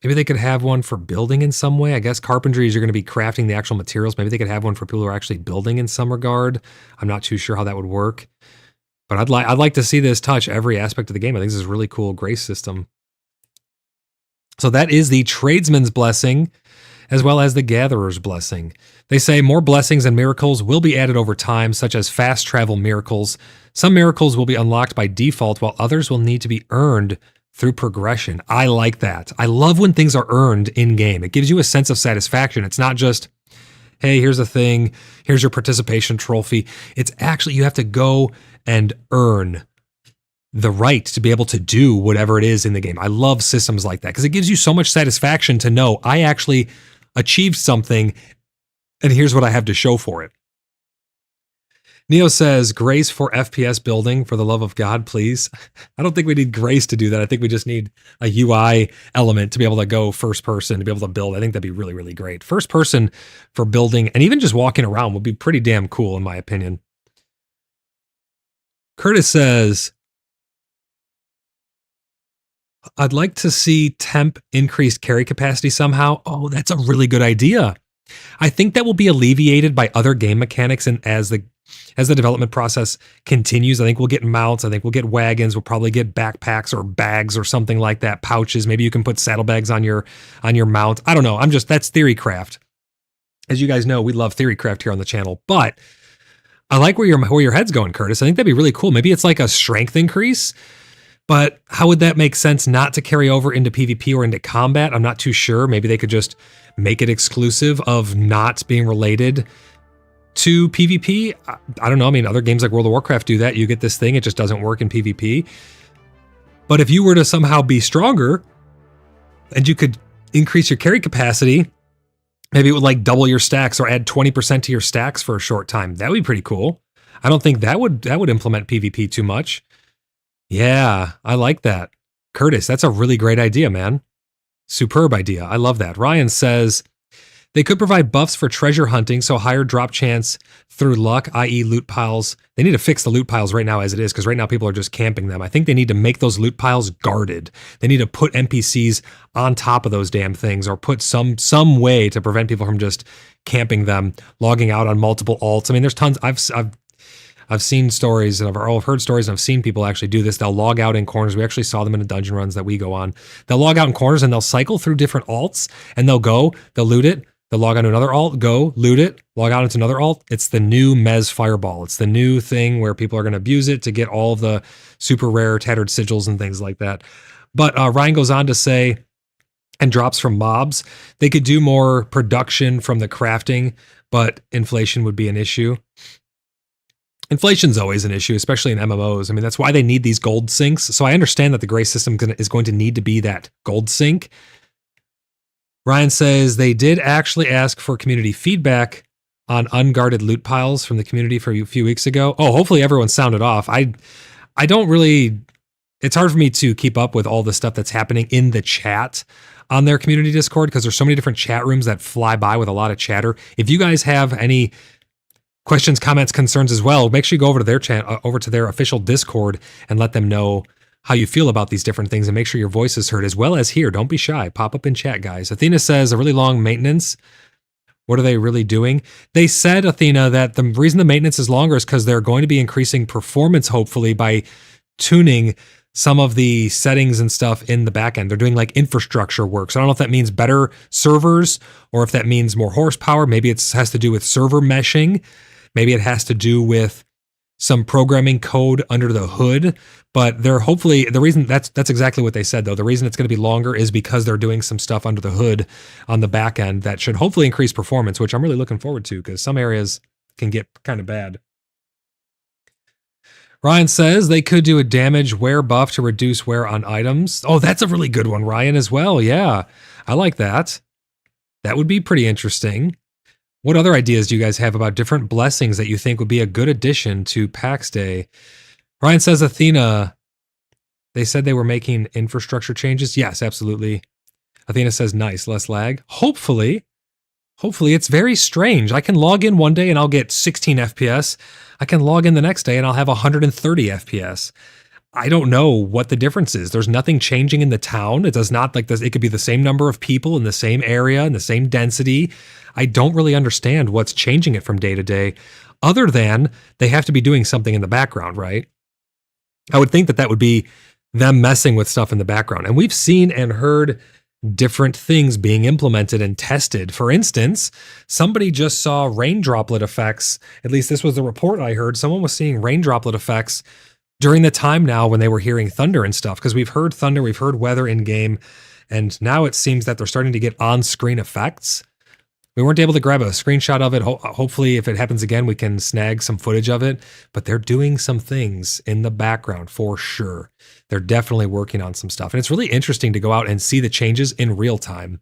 one for building in some way. I guess carpentry is you're going to be crafting the actual materials. Maybe they could have one for people who are actually building in some regard. I'm not too sure how that would work. But I'd like to see this touch every aspect of the game. I think this is a really cool grace system. So that is the Tradesman's Blessing, as well as the Gatherer's Blessing. They say more blessings and miracles will be added over time, such as fast travel miracles. Some miracles will be unlocked by default, while others will need to be earned through progression. I like that. I love when things are earned in-game. It gives you a sense of satisfaction. It's not just, hey, here's a thing, here's your participation trophy. It's actually, you have to go and earn the right to be able to do whatever it is in the game. I love systems like that because it gives you so much satisfaction to know I actually achieved something and here's what I have to show for it. Neo says, grace for FPS building, for the love of God, please. I don't think we need grace to do that. I think we just need a UI element to be able to go first person, to be able to build. I think that'd be really, really great. First person for building and even just walking around would be pretty damn cool in my opinion. Curtis says, I'd like to see temp increased carry capacity somehow. Oh, that's a really good idea. I think that will be alleviated by other game mechanics, and as the development process continues, I think we'll get mounts, I think we'll get wagons, we'll probably get backpacks or bags or something like that, pouches. Maybe you can put saddlebags on your mount. I don't know. That's theory craft. As you guys know, we love theory craft here on the channel, but I like where your head's going, Curtis. I think that'd be really cool. Maybe it's like a strength increase. But how would that make sense not to carry over into PvP or into combat? I'm not too sure. Maybe they could just make it exclusive of not being related to PvP. I don't know. I mean, other games like World of Warcraft do that. You get this thing, it just doesn't work in PvP. But if you were to somehow be stronger and you could increase your carry capacity, maybe it would like double your stacks or add 20% to your stacks for a short time. That would be pretty cool. I don't think that would implement PvP too much. Yeah, I like that. Curtis, that's a really great idea, man. Superb idea. I love that. Ryan says they could provide buffs for treasure hunting, so higher drop chance through luck, i.e. loot piles. They need to fix the loot piles right now as it is, because right now people are just camping them. I think they need to make those loot piles guarded. They need to put NPCs on top of those damn things, or put some way to prevent people from just camping them, logging out on multiple alts. I mean, there's tons. I've seen stories, and I've heard stories, and I've seen people actually do this. They'll log out in corners. We actually saw them in the dungeon runs that we go on. They'll log out in corners and they'll cycle through different alts, and they'll loot it, they'll log on to another alt, go, loot it, log out into another alt. It's the new Mez Fireball. It's the new thing where people are going to abuse it to get all of the super rare tattered sigils and things like that. But Ryan goes on to say, and drops from mobs, they could do more production from the crafting, but inflation would be an issue. Inflation's always an issue, especially in MMOs. I mean, that's why they need these gold sinks. So I understand that the Grace system is going to need to be that gold sink. Ryan says they did actually ask for community feedback on unguarded loot piles from the community for a few weeks ago. Oh, hopefully everyone sounded off. I don't really, it's hard for me to keep up with all the stuff that's happening in the chat on their community Discord, because there's so many different chat rooms that fly by with a lot of chatter. If you guys have any questions, comments, concerns as well, make sure you go over to their chat, over to their official Discord, and let them know how you feel about these different things, and make sure your voice is heard as well as here. Don't be shy. Pop up in chat, guys. Athena says a really long maintenance. What are they really doing? They said, Athena, that the reason the maintenance is longer is because they're going to be increasing performance, hopefully, by tuning some of the settings and stuff in the back end. They're doing like infrastructure work. So I don't know if that means better servers or if that means more horsepower. Maybe it has to do with server meshing. Maybe it has to do with some programming code under the hood, but they're hopefully, the reason that's exactly what they said though. The reason it's going to be longer is because they're doing some stuff under the hood on the back end that should hopefully increase performance, which I'm really looking forward to, because some areas can get kind of bad. Ryan says they could do a damage wear buff to reduce wear on items. Oh, that's a really good one, Ryan, as well. Yeah, I like that. That would be pretty interesting. What other ideas do you guys have about different blessings that you think would be a good addition to PAX Day? Ryan says, Athena, they said they were making infrastructure changes. Yes, absolutely. Athena says, nice, less lag. Hopefully, it's very strange. I can log in one day and I'll get 16 FPS. I can log in the next day and I'll have 130 FPS. I don't know what the difference is. There's nothing changing in the town. It does not like this. It could be the same number of people in the same area, in the same density. I don't really understand what's changing it from day to day, other than they have to be doing something in the background, right? I would think that would be them messing with stuff in the background. And we've seen and heard different things being implemented and tested. For instance, somebody just saw rain droplet effects. At least this was the report I heard. Someone was seeing rain droplet effects during the time now when they were hearing thunder and stuff, because we've heard thunder, we've heard weather in game, and now it seems that they're starting to get on-screen effects. We weren't able to grab a screenshot of it. Hopefully, if it happens again, we can snag some footage of it, but they're doing some things in the background for sure. They're definitely working on some stuff, and it's really interesting to go out and see the changes in real time.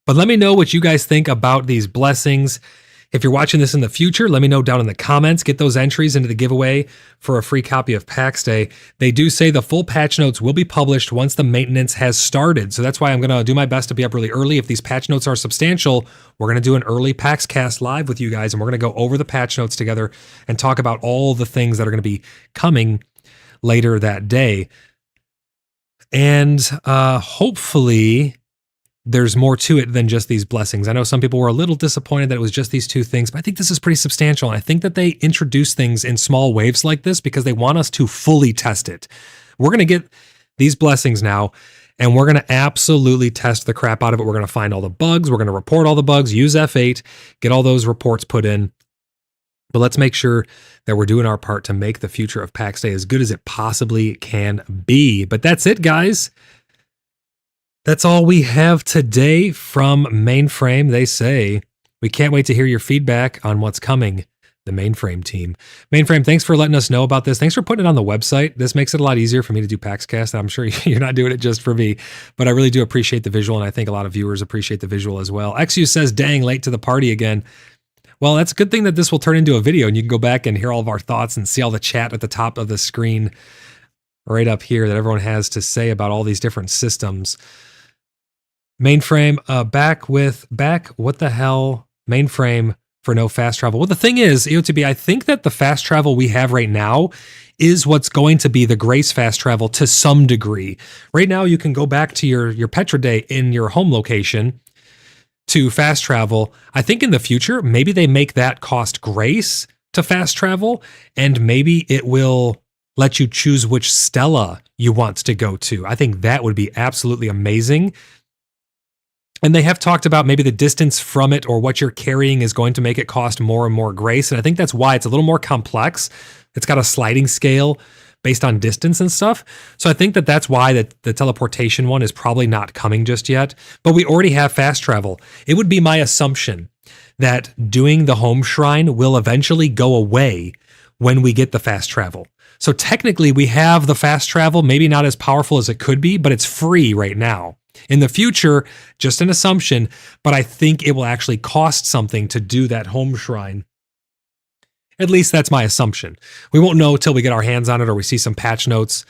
But let me know what you guys think about these blessings. If you're watching this in the future, let me know down in the comments. Get those entries into the giveaway for a free copy of PAX Day. They do say the full patch notes will be published once the maintenance has started. So that's why I'm going to do my best to be up really early. If these patch notes are substantial, we're going to do an early PaxCast live with you guys, and we're going to go over the patch notes together and talk about all the things that are going to be coming later that day. And hopefully there's more to it than just these blessings. I know some people were a little disappointed that it was just these two things, but I think this is pretty substantial. And I think that they introduce things in small waves like this because they want us to fully test it. We're going to get these blessings now, and we're going to absolutely test the crap out of it. We're going to find all the bugs. We're going to report all the bugs, use F8, get all those reports put in. But let's make sure that we're doing our part to make the future of PAX Day as good as it possibly can be. But that's it, guys. That's all we have today from Mainframe. They say, we can't wait to hear your feedback on what's coming. The Mainframe team. Mainframe, thanks for letting us know about this. Thanks for putting it on the website. This makes it a lot easier for me to do PaxCast. I'm sure you're not doing it just for me, but I really do appreciate the visual, and I think a lot of viewers appreciate the visual as well. XU says, dang, late to the party again. Well, that's a good thing that this will turn into a video, and you can go back and hear all of our thoughts and see all the chat at the top of the screen right up here that everyone has to say about all these different systems. Mainframe, what the hell? Mainframe for no fast travel. Well, the thing is, EOTB, I think that the fast travel we have right now is what's going to be the Grace fast travel to some degree. Right now, you can go back to your Petra Day in your home location to fast travel. I think in the future, maybe they make that cost Grace to fast travel, and maybe it will let you choose which Stella you want to go to. I think that would be absolutely amazing. And they have talked about maybe the distance from it or what you're carrying is going to make it cost more and more Grace. And I think that's why it's a little more complex. It's got a sliding scale based on distance and stuff. So I think that that's why the teleportation one is probably not coming just yet. But we already have fast travel. It would be my assumption that doing the home shrine will eventually go away when we get the fast travel. So technically we have the fast travel, maybe not as powerful as it could be, but it's free right now. In the future, just an assumption, but I think it will actually cost something to do that home shrine. At least that's my assumption. We won't know till we get our hands on it or we see some patch notes,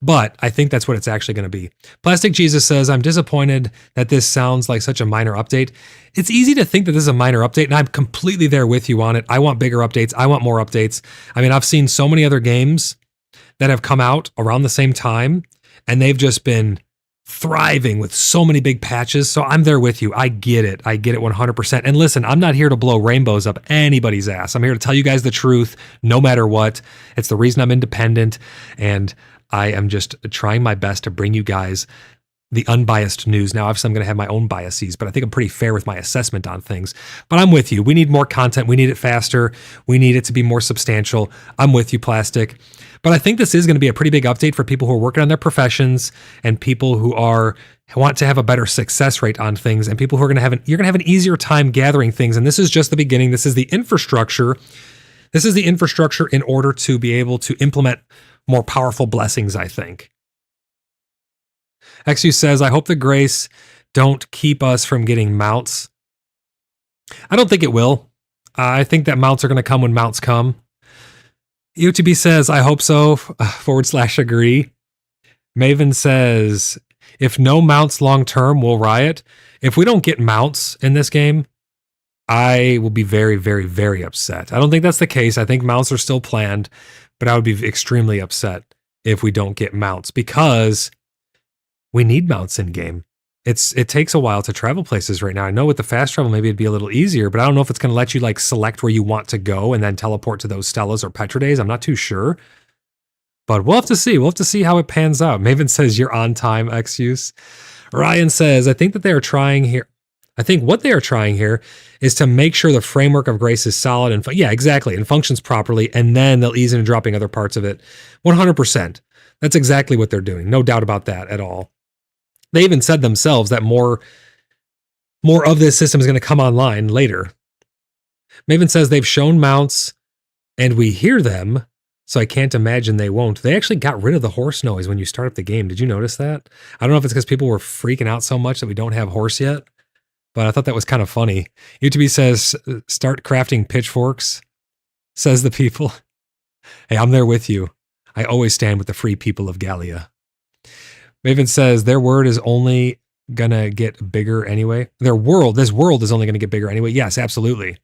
but I think that's what it's actually going to be. Plastic Jesus says, I'm disappointed that this sounds like such a minor update. It's easy to think that this is a minor update, and I'm completely there with you on it. I want bigger updates. I want more updates. I mean, I've seen so many other games that have come out around the same time, and they've just been thriving with so many big patches. So I'm there with you. I get it 100%. And listen, I'm not here to blow rainbows up anybody's ass. I'm here to tell you guys the truth no matter what. It's the reason I'm independent, and I am just trying my best to bring you guys the unbiased news. Now, obviously, I'm going to have my own biases, but I think I'm pretty fair with my assessment on things. But I'm with you. We need more content. We need it faster. We need it to be more substantial. I'm with you, Plastic. But I think this is going to be a pretty big update for people who are working on their professions and people who want to have a better success rate on things, and people who are going to have you're going to have an easier time gathering things. And this is just the beginning. This is the infrastructure. This is the infrastructure in order to be able to implement more powerful blessings, I think. XU says, I hope the Grace don't keep us from getting mounts. I don't think it will. I think that mounts are going to come when mounts come. UTB says, I hope so, /agree. Maven says, if no mounts long-term, we'll riot. If we don't get mounts in this game, I will be very, very, very upset. I don't think that's the case. I think mounts are still planned, but I would be extremely upset if we don't get mounts because we need mounts in game. It takes a while to travel places right now. I know with the fast travel, maybe it'd be a little easier, but I don't know if it's going to let you like select where you want to go and then teleport to those Stellas or Petra Days. I'm not too sure, but we'll have to see. We'll have to see how it pans out. Maven says you're on time, X-Use. Ryan says, I think that they are trying here. I think what they are trying here is to make sure the framework of Grace is solid and yeah, exactly, and functions properly, and then they'll ease into dropping other parts of it. 100%. That's exactly what they're doing. No doubt about that at all. They even said themselves that more of this system is going to come online later. Maven says they've shown mounts and we hear them, so I can't imagine they won't. They actually got rid of the horse noise when you start up the game. Did you notice that? I don't know if it's because people were freaking out so much that we don't have horse yet, but I thought that was kind of funny. UTB says, start crafting pitchforks, says the people. Hey, I'm there with you. I always stand with the free people of Gallia. Maven says their word is only gonna get bigger anyway. This world is only gonna get bigger anyway. Yes, absolutely.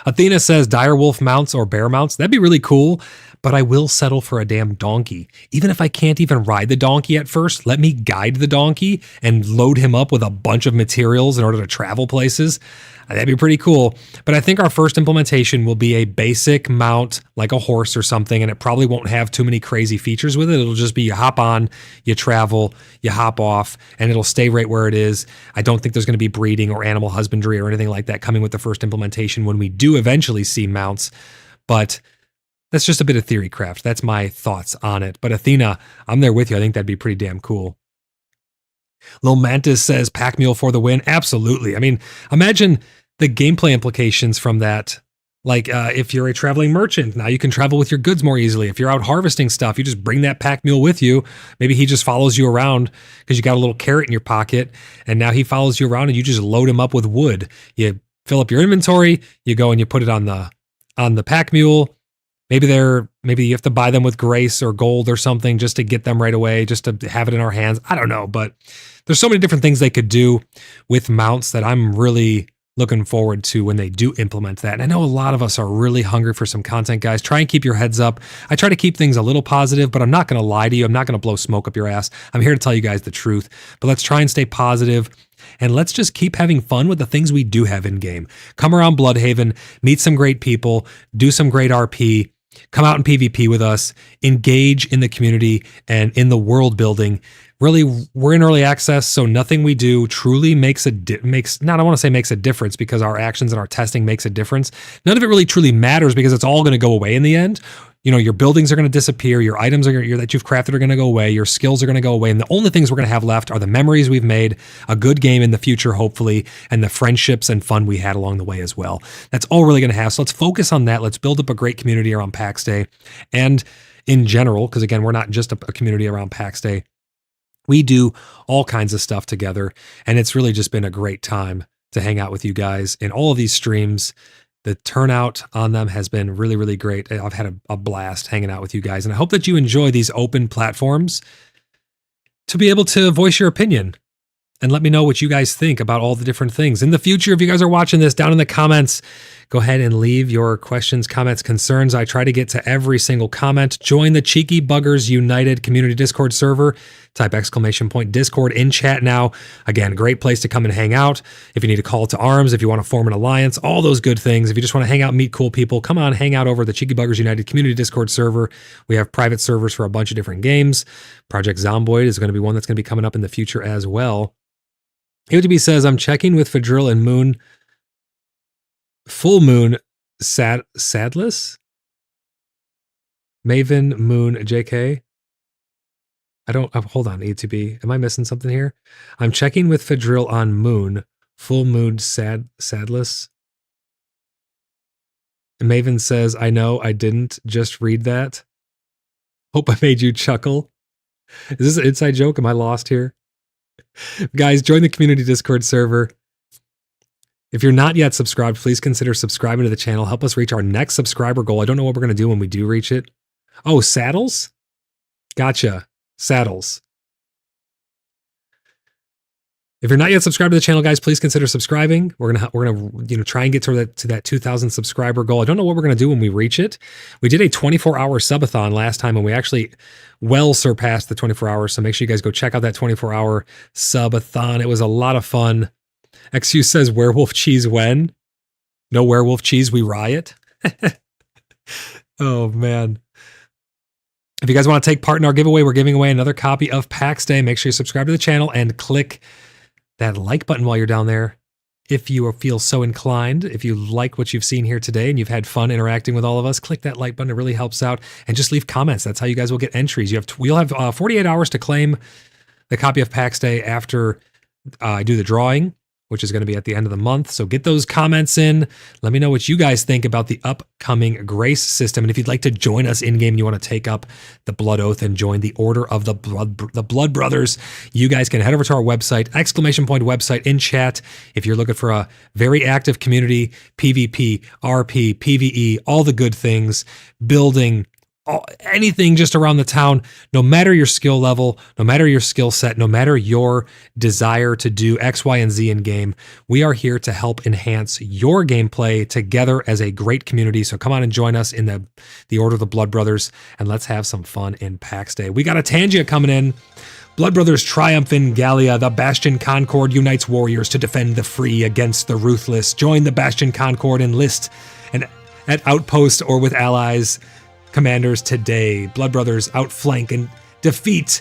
Athena says direwolf mounts or bear mounts. That'd be really cool, but I will settle for a damn donkey. Even if I can't even ride the donkey at first, let me guide the donkey and load him up with a bunch of materials in order to travel places. That'd be pretty cool. But I think our first implementation will be a basic mount like a horse or something, and it probably won't have too many crazy features with it. It'll just be you hop on, you travel, you hop off, and it'll stay right where it is. I don't think there's going to be breeding or animal husbandry or anything like that coming with the first implementation when we do eventually see mounts, but that's just a bit of theory craft. That's my thoughts on it. But Athena, I'm there with you. I think that'd be pretty damn cool. Lil Mantis says pack mule for the win. Absolutely. I mean, imagine the gameplay implications from that. Like if you're a traveling merchant, now you can travel with your goods more easily. If you're out harvesting stuff, you just bring that pack mule with you. Maybe he just follows you around because you got a little carrot in your pocket, and now he follows you around and you just load him up with wood. You fill up your inventory, you go and you put it on the pack mule. Maybe you have to buy them with grace or gold or something just to get them right away, just to have it in our hands. I don't know, but there's so many different things they could do with mounts that I'm really looking forward to when they do implement that. And I know a lot of us are really hungry for some content, guys. Try and keep your heads up. I try to keep things a little positive, but I'm not going to lie to you. I'm not going to blow smoke up your ass. I'm here to tell you guys the truth, but let's try and stay positive. And let's just keep having fun with the things we do have in game. Come around Bloodhaven, meet some great people, do some great RP, come out in PvP with us, engage in the community and in the world building. Really, we're in early access, so nothing we do truly makes a difference because our actions and our testing makes a difference. None of it really truly matters because it's all going to go away in the end. You know, your buildings are going to disappear, your items that you've crafted are going to go away, your skills are going to go away, and the only things we're going to have left are the memories we've made, a good game in the future, hopefully, and the friendships and fun we had along the way as well. That's all we're really going to have, so let's focus on that. Let's build up a great community around PAX Day, and in general, because again, we're not just a community around PAX Day. We do all kinds of stuff together, and it's really just been a great time to hang out with you guys in all of these streams. The turnout on them has been really, really great. I've had a blast hanging out with you guys, and I hope that you enjoy these open platforms to be able to voice your opinion and let me know what you guys think about all the different things. In the future, if you guys are watching this, down in the comments, go ahead and leave your questions, comments, concerns. I try to get to every single comment. Join the Cheeky Buggers United community Discord server. Type !Discord in chat now. Again, great place to come and hang out. If you need a call to arms, if you want to form an alliance, all those good things. If you just want to hang out and meet cool people, come on, hang out over the Cheeky Buggers United community Discord server. We have private servers for a bunch of different games. Project Zomboid is going to be one that's going to be coming up in the future as well. AOTB says, I'm checking with Fadril and Moon. Full Moon Sadless? Maven Moon JK? Hold on, AOTB. Am I missing something here? I'm checking with Fadril on Moon. Full Moon Sadless? And Maven says, I know, I didn't just read that. Hope I made you chuckle. Is this an inside joke? Am I lost here? Guys, join the community Discord server. If you're not yet subscribed, please consider subscribing to the channel. Help us reach our next subscriber goal. I don't know what we're going to do when we do reach it. Oh, saddles? Gotcha. Saddles. If you're not yet subscribed to the channel, guys, please consider subscribing. We're gonna try and get to that 2,000 subscriber goal. I don't know what we're gonna do when we reach it. We did a 24-hour subathon last time, and we actually well surpassed the 24 hours. So make sure you guys go check out that 24-hour subathon. It was a lot of fun. XU says, "Werewolf cheese when? No werewolf cheese, we riot." Oh man. If you guys want to take part in our giveaway, we're giving away another copy of PAX Day. Make sure you subscribe to the channel and click that like button while you're down there. If you feel so inclined, if you like what you've seen here today and you've had fun interacting with all of us, click that like button. It really helps out. And just leave comments. That's how you guys will get entries. You'll have 48 hours to claim the copy of PAX Day after I do the drawing, which is going to be at the end of the month. So get those comments in. Let me know what you guys think about the upcoming Grace system. And if you'd like to join us in-game and you want to take up the Blood Oath and join the Order of the Blood Brothers, you guys can head over to our website, !website in chat. If you're looking for a very active community, PvP, RP, PvE, all the good things, building, anything just around the town, no matter your skill level, no matter your skill set, no matter your desire to do X, Y, and Z in game, we are here to help enhance your gameplay together as a great community. So come on and join us in the Order of the Blood Brothers, and let's have some fun in PAX Day. We got a Tangia coming in. Blood Brothers triumph in Gallia. The Bastion Concord unites warriors to defend the free against the ruthless. Join the Bastion Concord, enlist at outpost or with allies. Commanders today. Blood Brothers outflank and defeat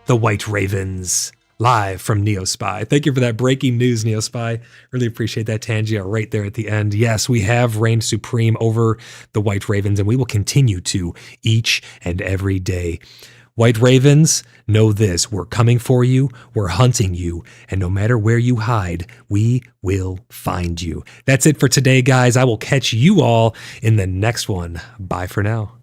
the White Ravens. live from NeoSpy. Thank you for that breaking news, NeoSpy. Really appreciate that, Tangia, right there at the end. Yes, we have reigned supreme over the White Ravens, and we will continue to each and every day. White Ravens, know this: we're coming for you, we're hunting you, and no matter where you hide, we will find you. That's it for today, guys. I will catch you all in the next one. Bye for now.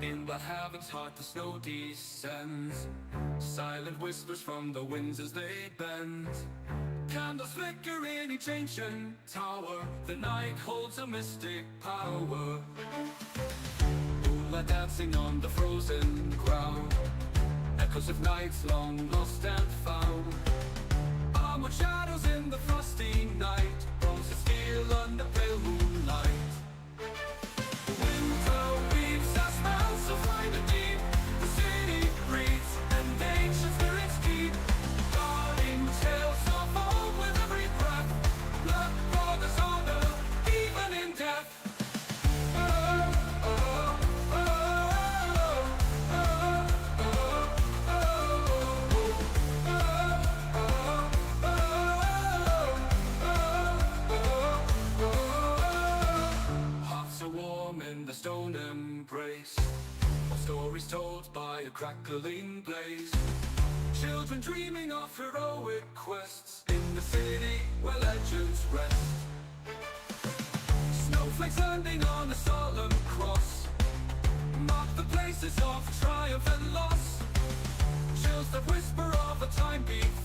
In the heavens heart the snow descends, silent whispers from the winds as they bend. Candles flicker in each ancient tower, the night holds a mystic power. Moonlight dancing on the frozen ground, echoes of nights long lost and found. Armored shadows in the frosty night, bones of steel under pale moonlight. Winter weaves that smells so fine and deep, the city breathes and ancient spirits keep guarding tales of old with every breath. Blood for the honor, even in death. Hearts are warm in the stone embrace, stories told by a crackling blaze. Children dreaming of heroic quests in the city where legends rest. Snowflakes landing on a solemn cross mark the places of triumph and loss. Chills that whisper of a time before.